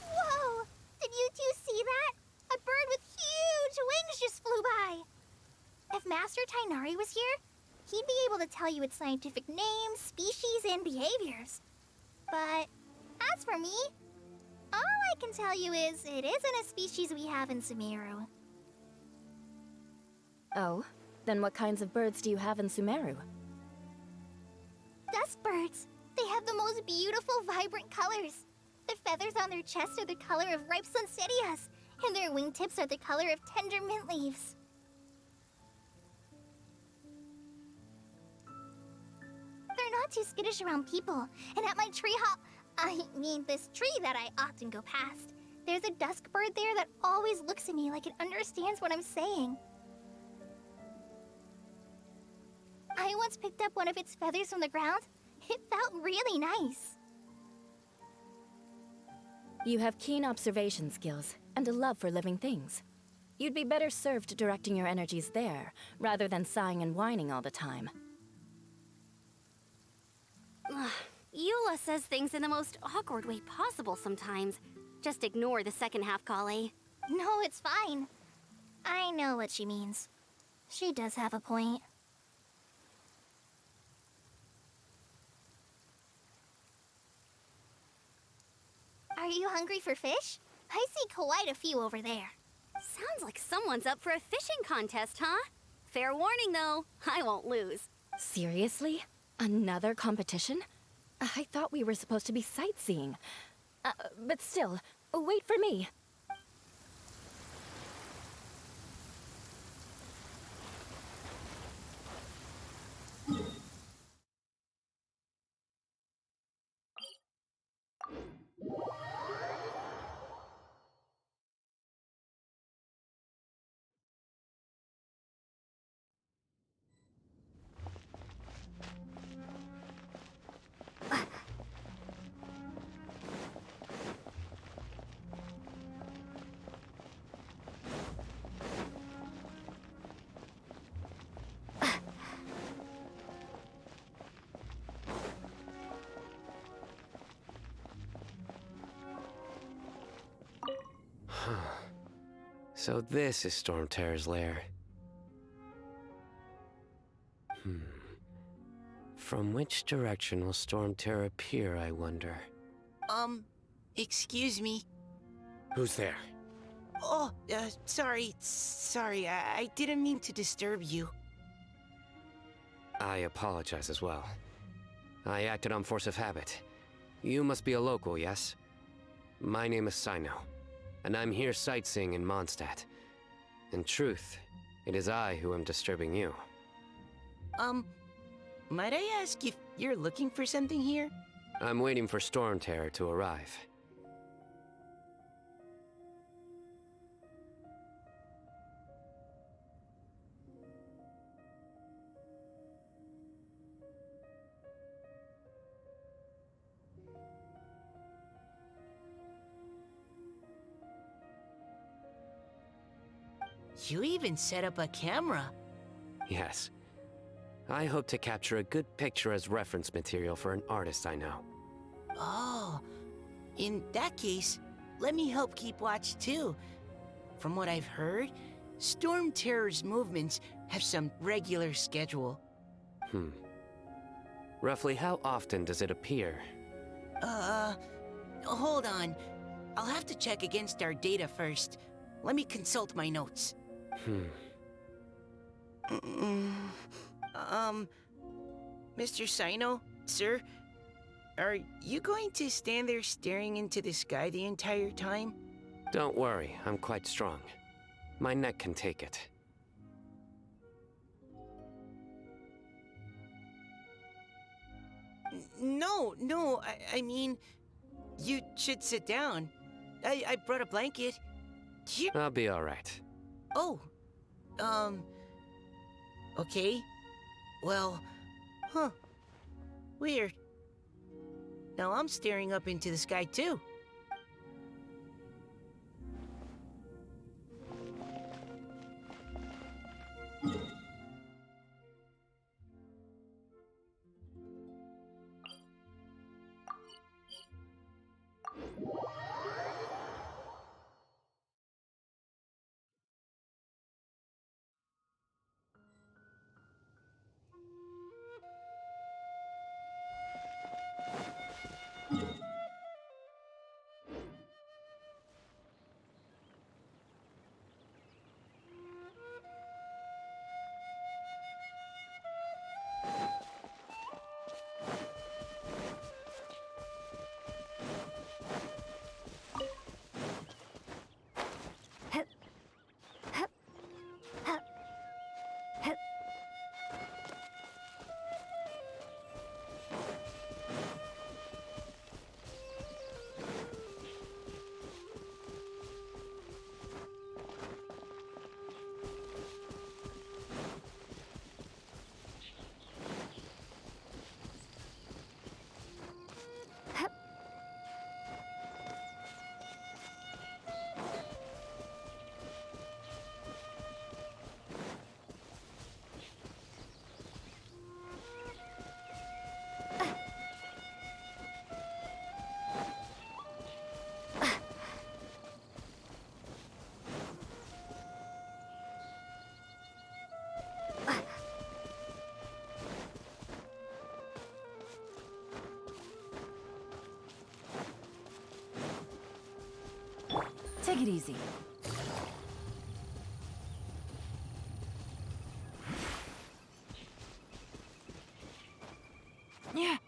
Whoa! Did you two see that? A bird with huge wings just flew by. If Master Tainari was here, he'd be able to tell you its scientific names, species, and behaviors. But as for me, all I can tell you is it isn't a species we have in Sumeru. Oh? Then what kinds of birds do you have in Sumeru? Dust birds. They have the most beautiful, vibrant colors. The feathers on their chests are the color of ripe sunsettias, and their wingtips are the color of tender mint leaves. They're not too skittish around people, and at my this tree that I often go past, there's a dusk bird there that always looks at me like it understands what I'm saying. I once picked up one of its feathers from the ground. It felt really nice. You have keen observation skills and a love for living things. You'd be better served directing your energies there, rather than sighing and whining all the time. Eula says things in the most awkward way possible sometimes. Just ignore the second half, Kale. No, it's fine. I know what she means. She does have a point. Are you hungry for fish? I see quite a few over there. Sounds like someone's up for a fishing contest, huh? Fair warning, though. I won't lose. Seriously? Another competition? I thought we were supposed to be sightseeing. But still, wait for me. So this is Storm Terror's lair. From which direction will Storm Terror appear, I wonder? Excuse me. Who's there? Oh, sorry, I didn't mean to disturb you. I apologize as well. I acted on force of habit. You must be a local, yes? My name is Sino, and I'm here sightseeing in Mondstadt. In truth, it is I who am disturbing you. Might I ask if you're looking for something here? I'm waiting for Storm Terror to arrive. You even set up a camera. Yes. I hope to capture a good picture as reference material for an artist I know. Oh, in that case, let me help keep watch too. From what I've heard, Storm Terror's movements have some regular schedule. Roughly how often does it appear? Hold on. I'll have to check against our data first. Let me consult my notes. Mr. Sino, sir, Are you going to stand there staring into the sky the entire time? Don't worry, I'm quite strong. My neck can take it. No, I mean, you should sit down. I brought a blanket. Here. I'll be all right. Oh, okay. Well, weird. Now I'm staring up into the sky too. Take it easy. Yeah.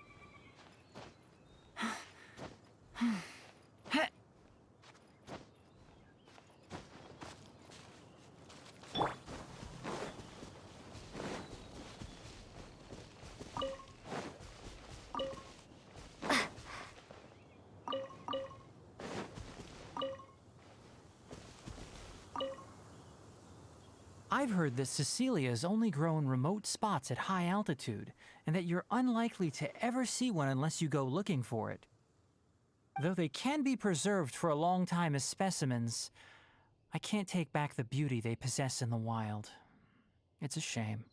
I've heard that Cecilias only grow in remote spots at high altitude, and that you're unlikely to ever see one unless you go looking for it. Though they can be preserved for a long time as specimens, I can't take back the beauty they possess in the wild. It's a shame.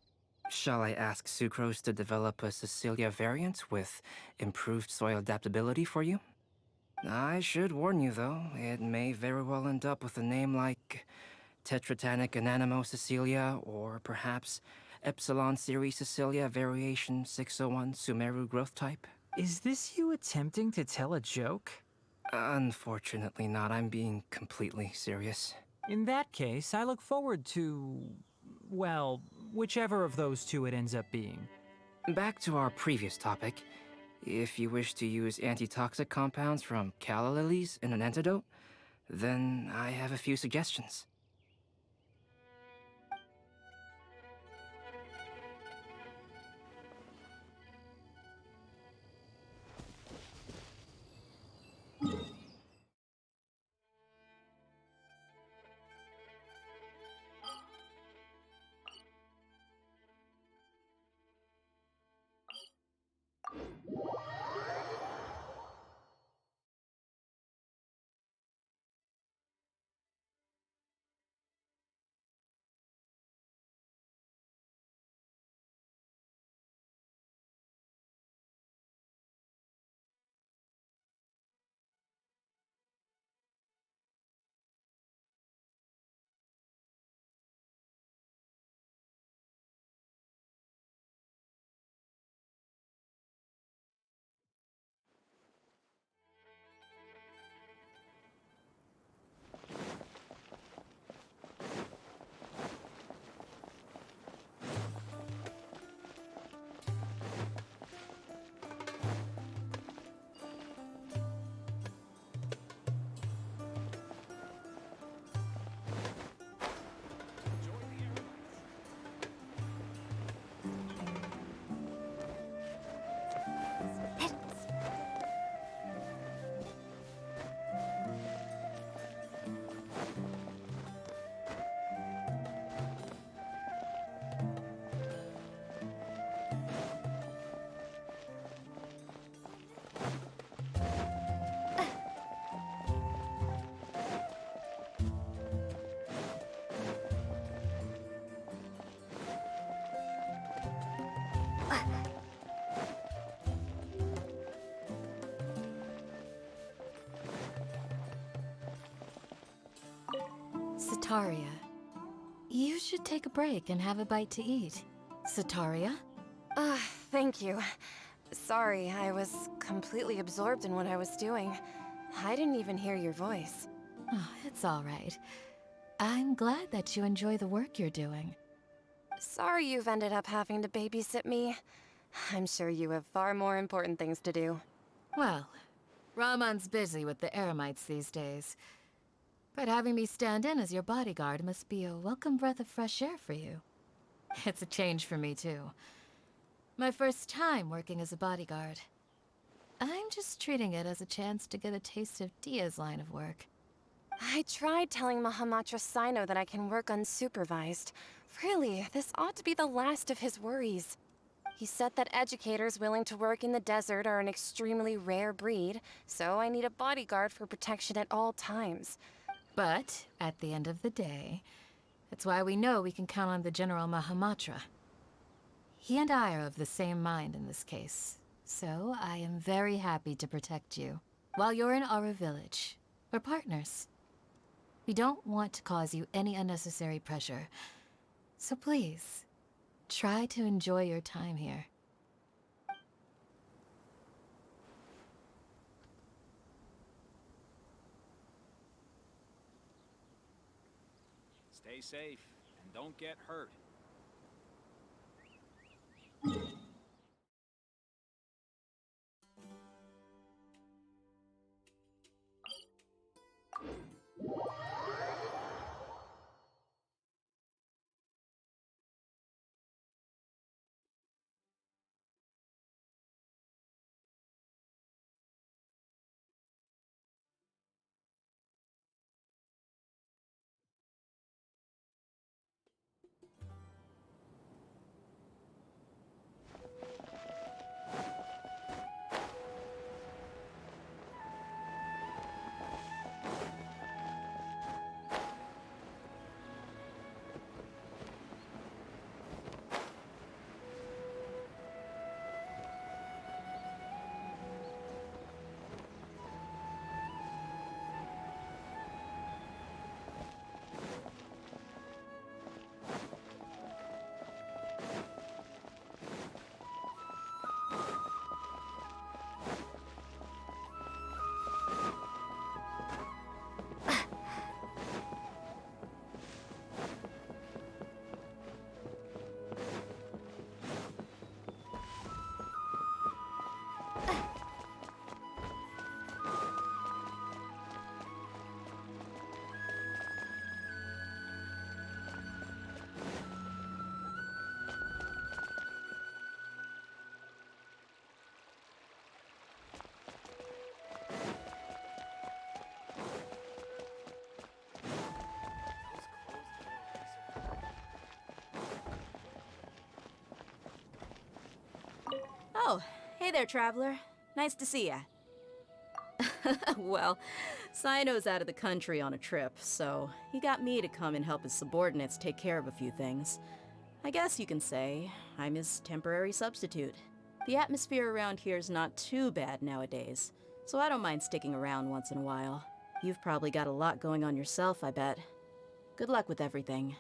Shall I ask Sucrose to develop a Cecilia variant with improved soil adaptability for you? I should warn you, though, it may very well end up with a name like Tetratanic Ananimo Cecilia, or perhaps Epsilon Series Cecilia Variation 601 Sumeru growth type. Is this you attempting to tell a joke? Unfortunately not, I'm being completely serious. In that case, I look forward to, well, whichever of those two it ends up being. Back to our previous topic. If you wish to use antitoxic compounds from calla lilies in an antidote, then I have a few suggestions. Sataria. You should take a break and have a bite to eat. Sataria? Thank you. Sorry, I was completely absorbed in what I was doing. I didn't even hear your voice. Oh, it's all right. I'm glad that you enjoy the work you're doing. Sorry you've ended up having to babysit me. I'm sure you have far more important things to do. Well, Ramon's busy with the Eremites these days. But having me stand in as your bodyguard must be a welcome breath of fresh air for you. It's a change for me, too. My first time working as a bodyguard. I'm just treating it as a chance to get a taste of Dia's line of work. I tried telling Mahamatra Sino that I can work unsupervised. Really, this ought to be the last of his worries. He said that educators willing to work in the desert are an extremely rare breed, so I need a bodyguard for protection at all times. But, at the end of the day, that's why we know we can count on the General Mahamatra. He and I are of the same mind in this case, so I am very happy to protect you. While you're in our village, we're partners. We don't want to cause you any unnecessary pressure, so please, try to enjoy your time here. Stay safe and don't get hurt. Oh, hey there, traveler. Nice to see ya. Well, Sino's out of the country on a trip, so he got me to come and help his subordinates take care of a few things. I guess you can say I'm his temporary substitute. The atmosphere around here is not too bad nowadays, so I don't mind sticking around once in a while. You've probably got a lot going on yourself, I bet. Good luck with everything.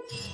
If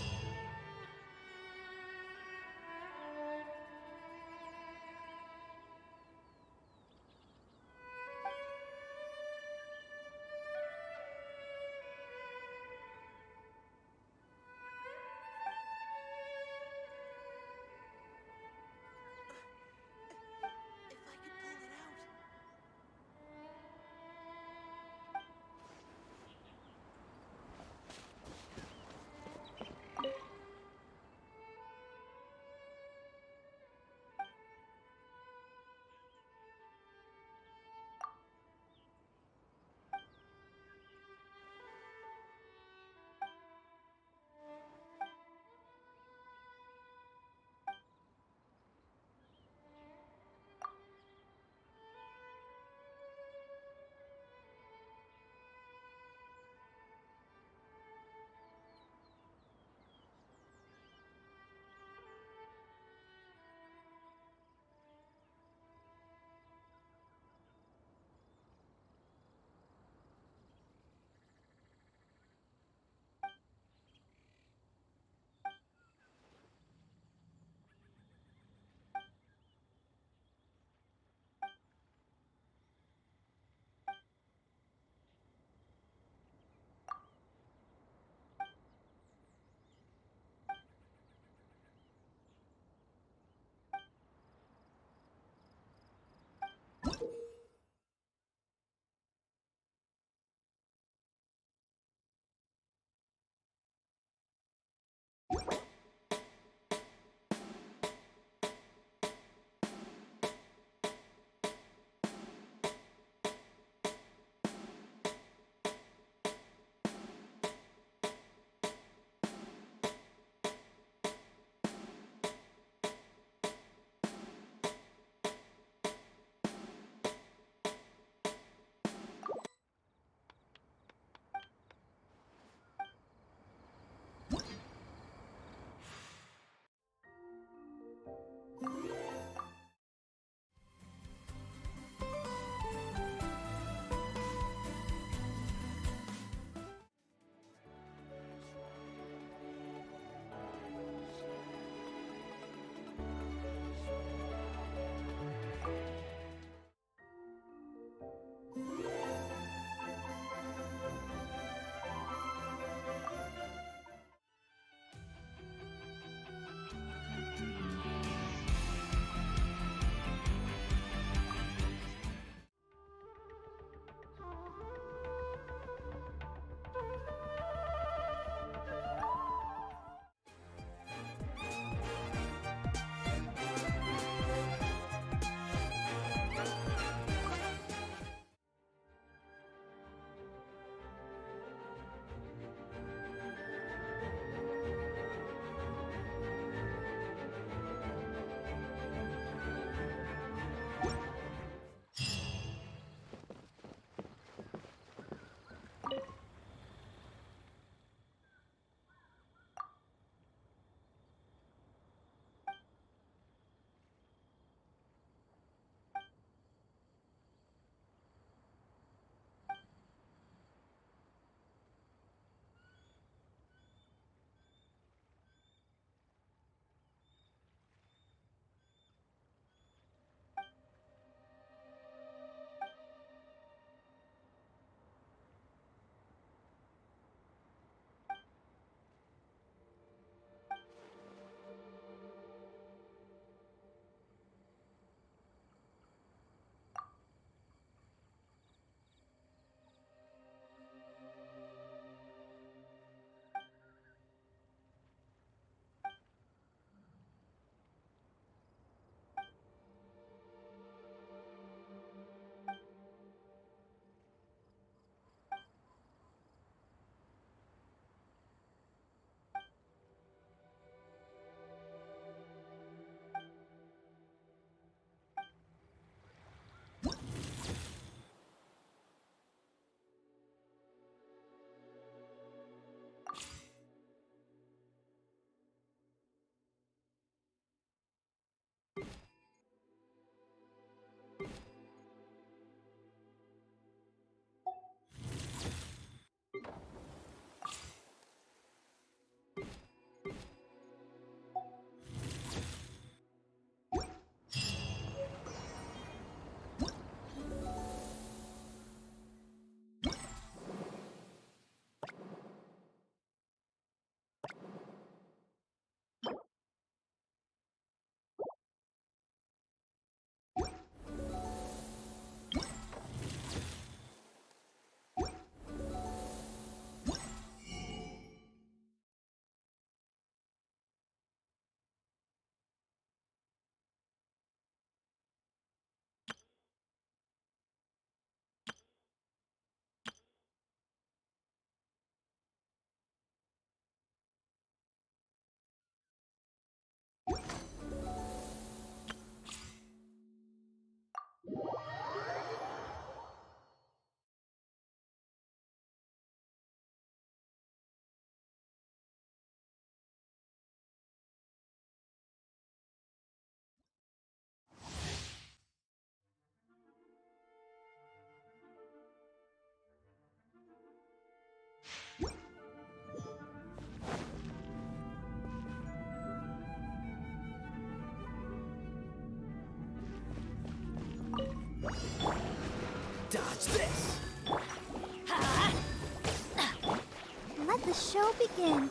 show begin.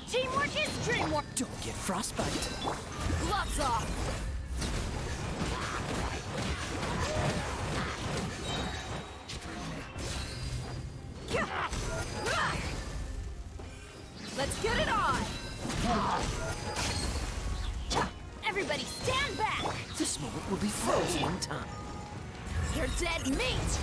Teamwork is dreamwork! Don't get frostbite. Gloves off! Let's get it on! Everybody stand back! This moment will be frozen in time. You're dead meat!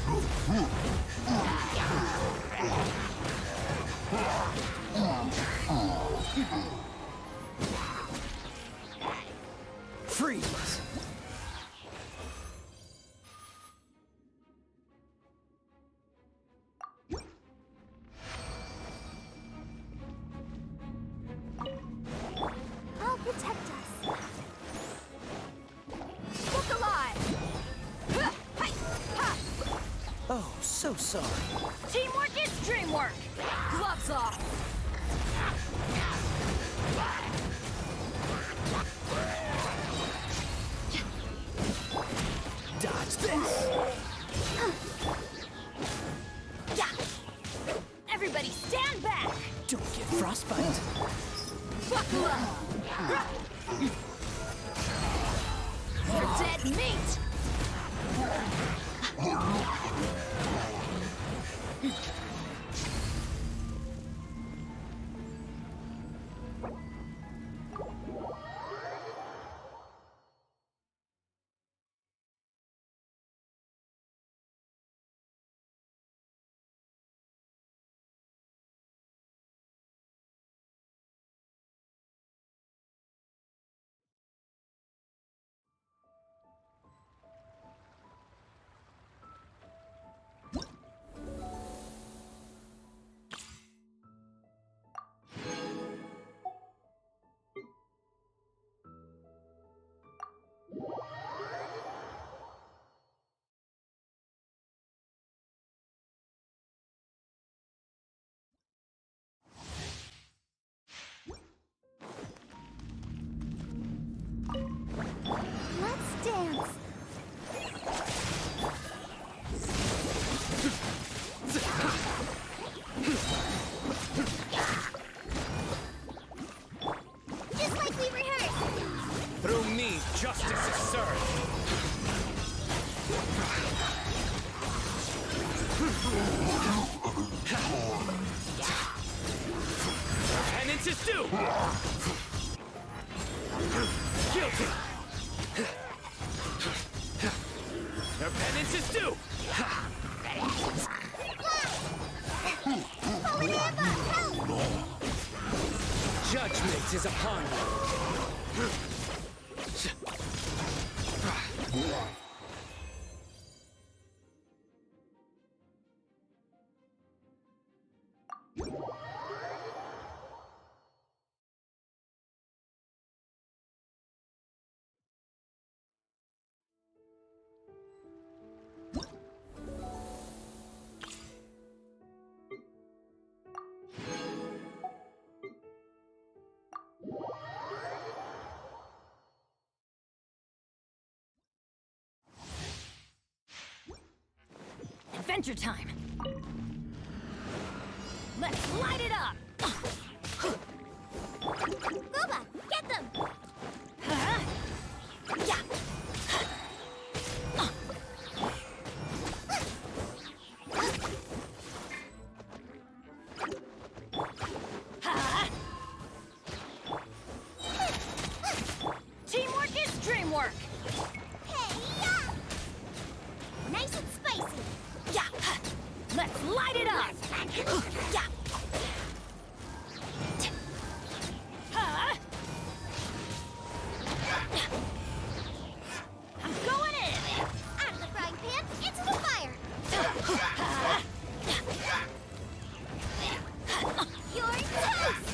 Freeze! I'll protect us. Look alive! Oh, so sorry. Teamwork is dreamwork! Gloves off! Dodge this! Yeah! Everybody stand back! Don't get frostbite. Buckle up! You're dead meat! Let's dance. Just like we rehearsed. Through me, justice is served. Penance is due! Guilty! Their penance is due! Judgment is upon you! Adventure time! Let's light it up! Boba, get them! Yeah! Teamwork is dreamwork! Hey, yeah! Nice and spicy! Yeah! Let's light it up! Yeah! I'm going in! Out of the frying pan, into the fire! You're toast!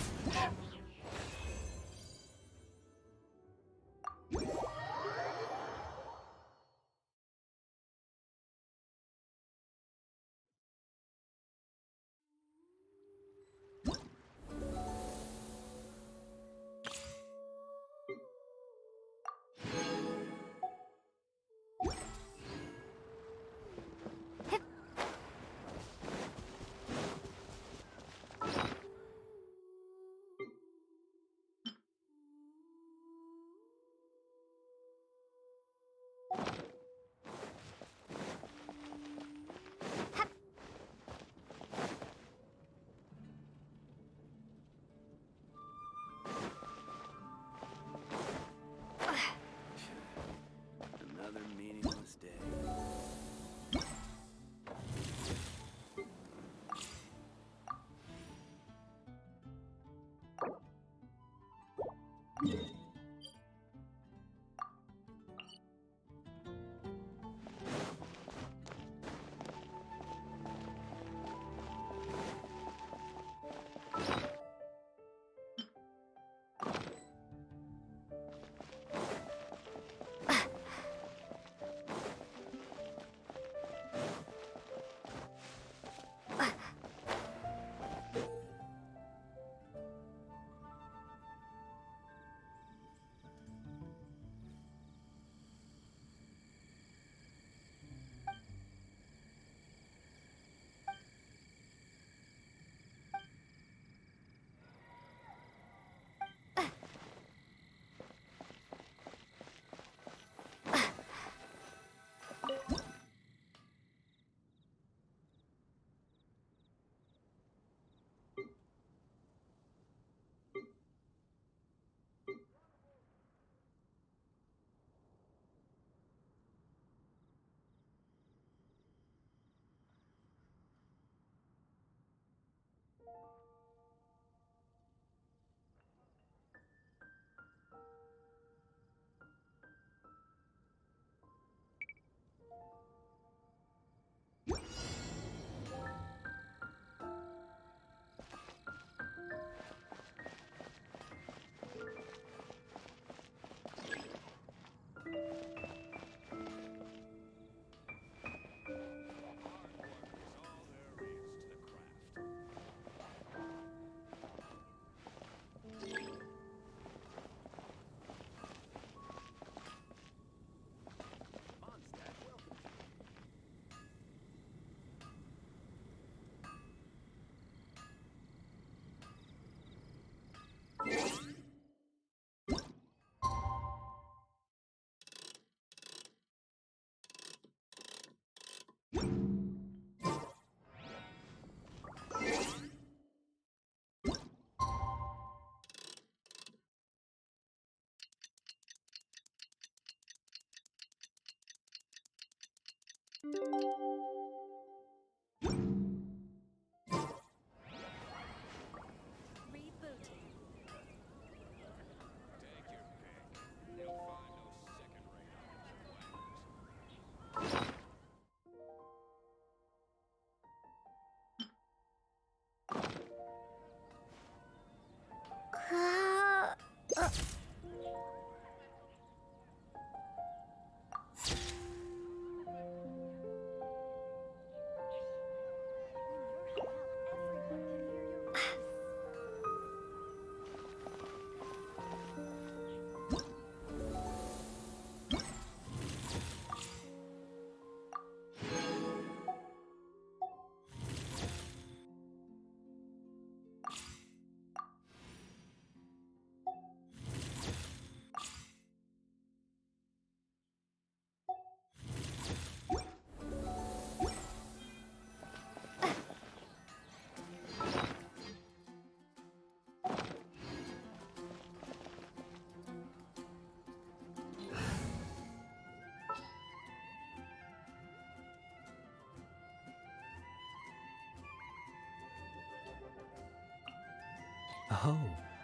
Oh,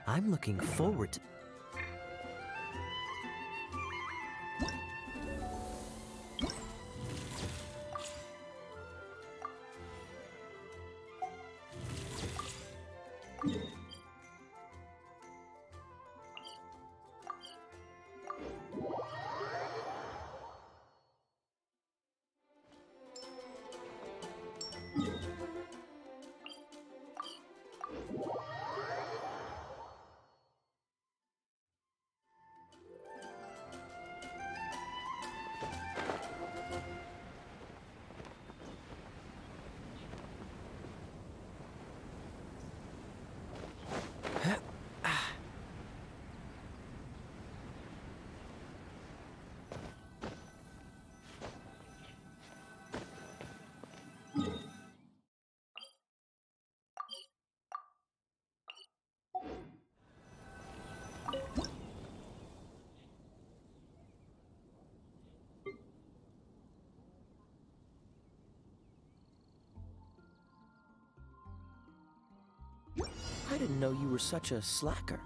I'm looking forward to... I didn't know you were such a slacker.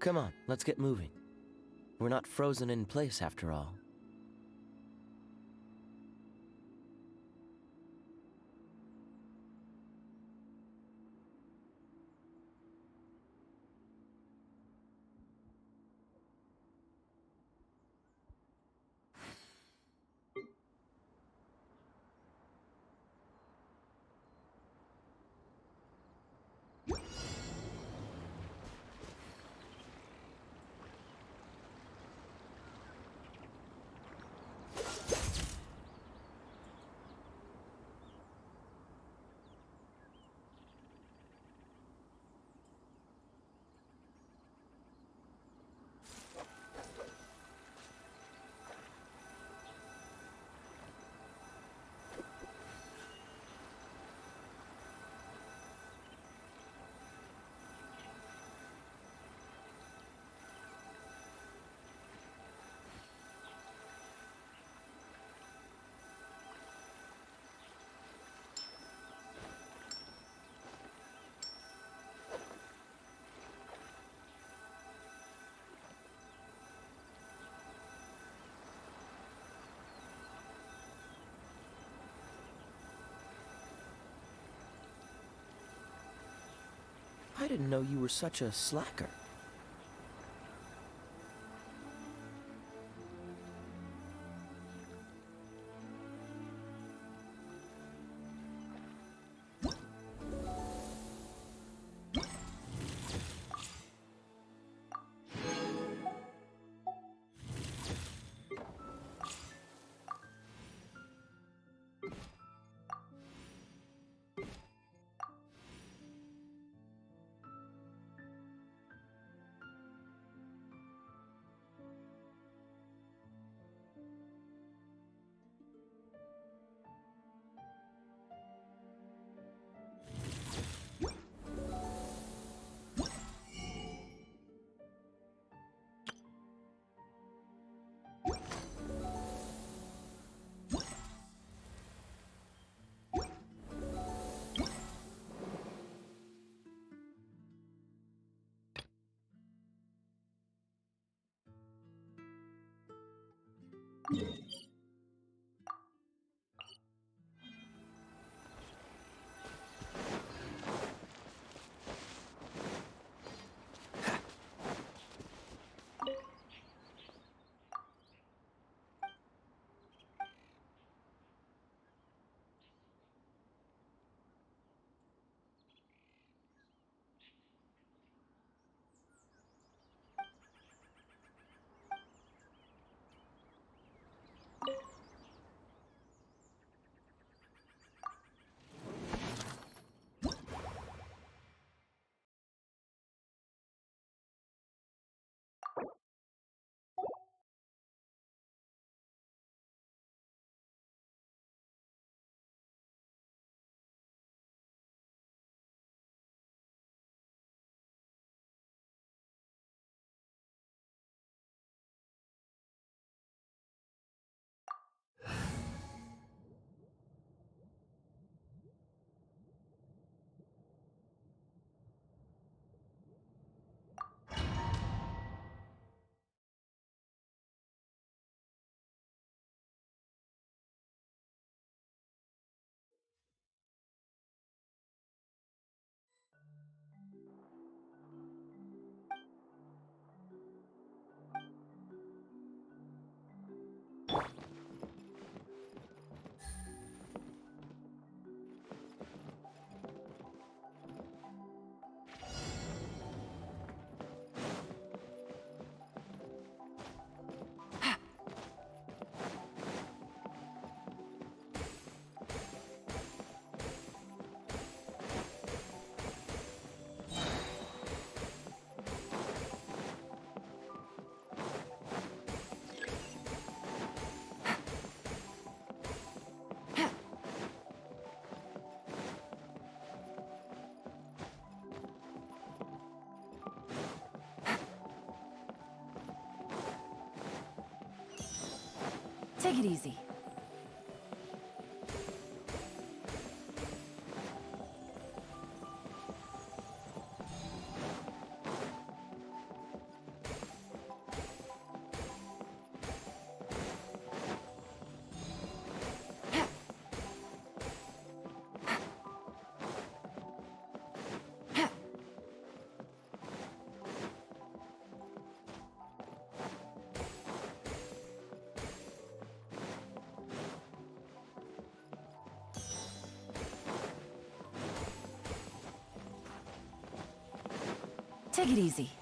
Come on, let's get moving. We're not frozen in place after all. I didn't know you were such a slacker. Take it easy. Take it easy.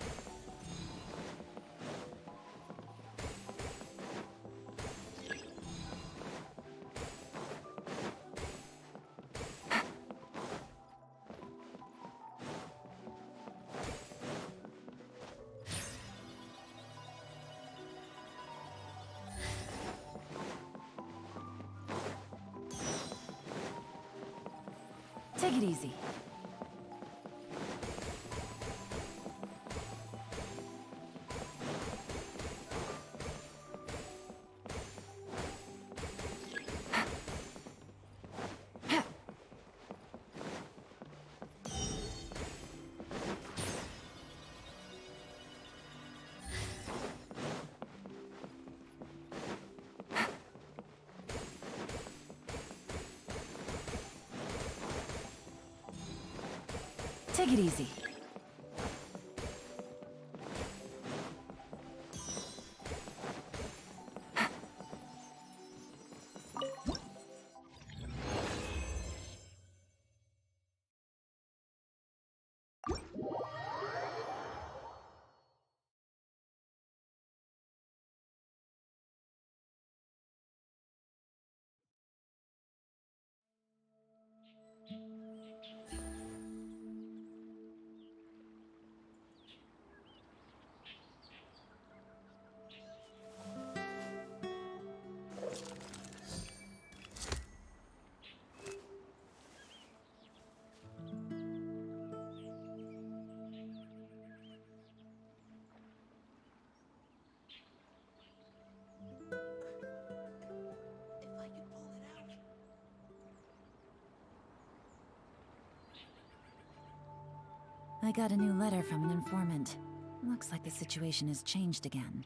Take it easy. Take it easy. I got a new letter from an informant. Looks like the situation has changed again.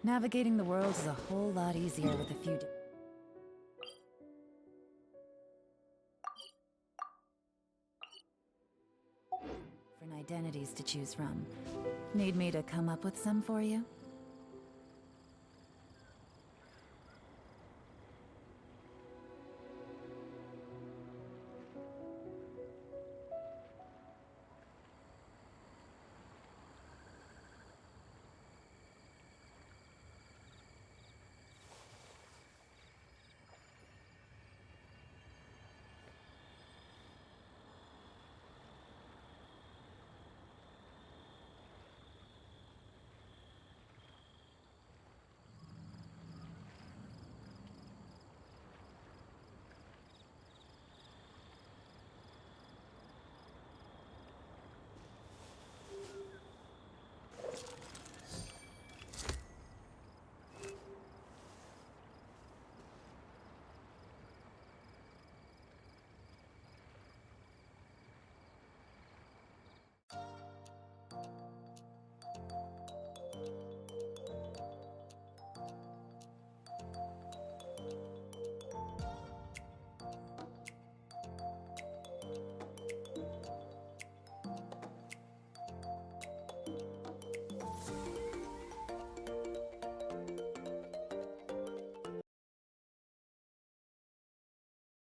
Navigating the world is a whole lot easier with a few different identities to choose from. Need me to come up with some for you?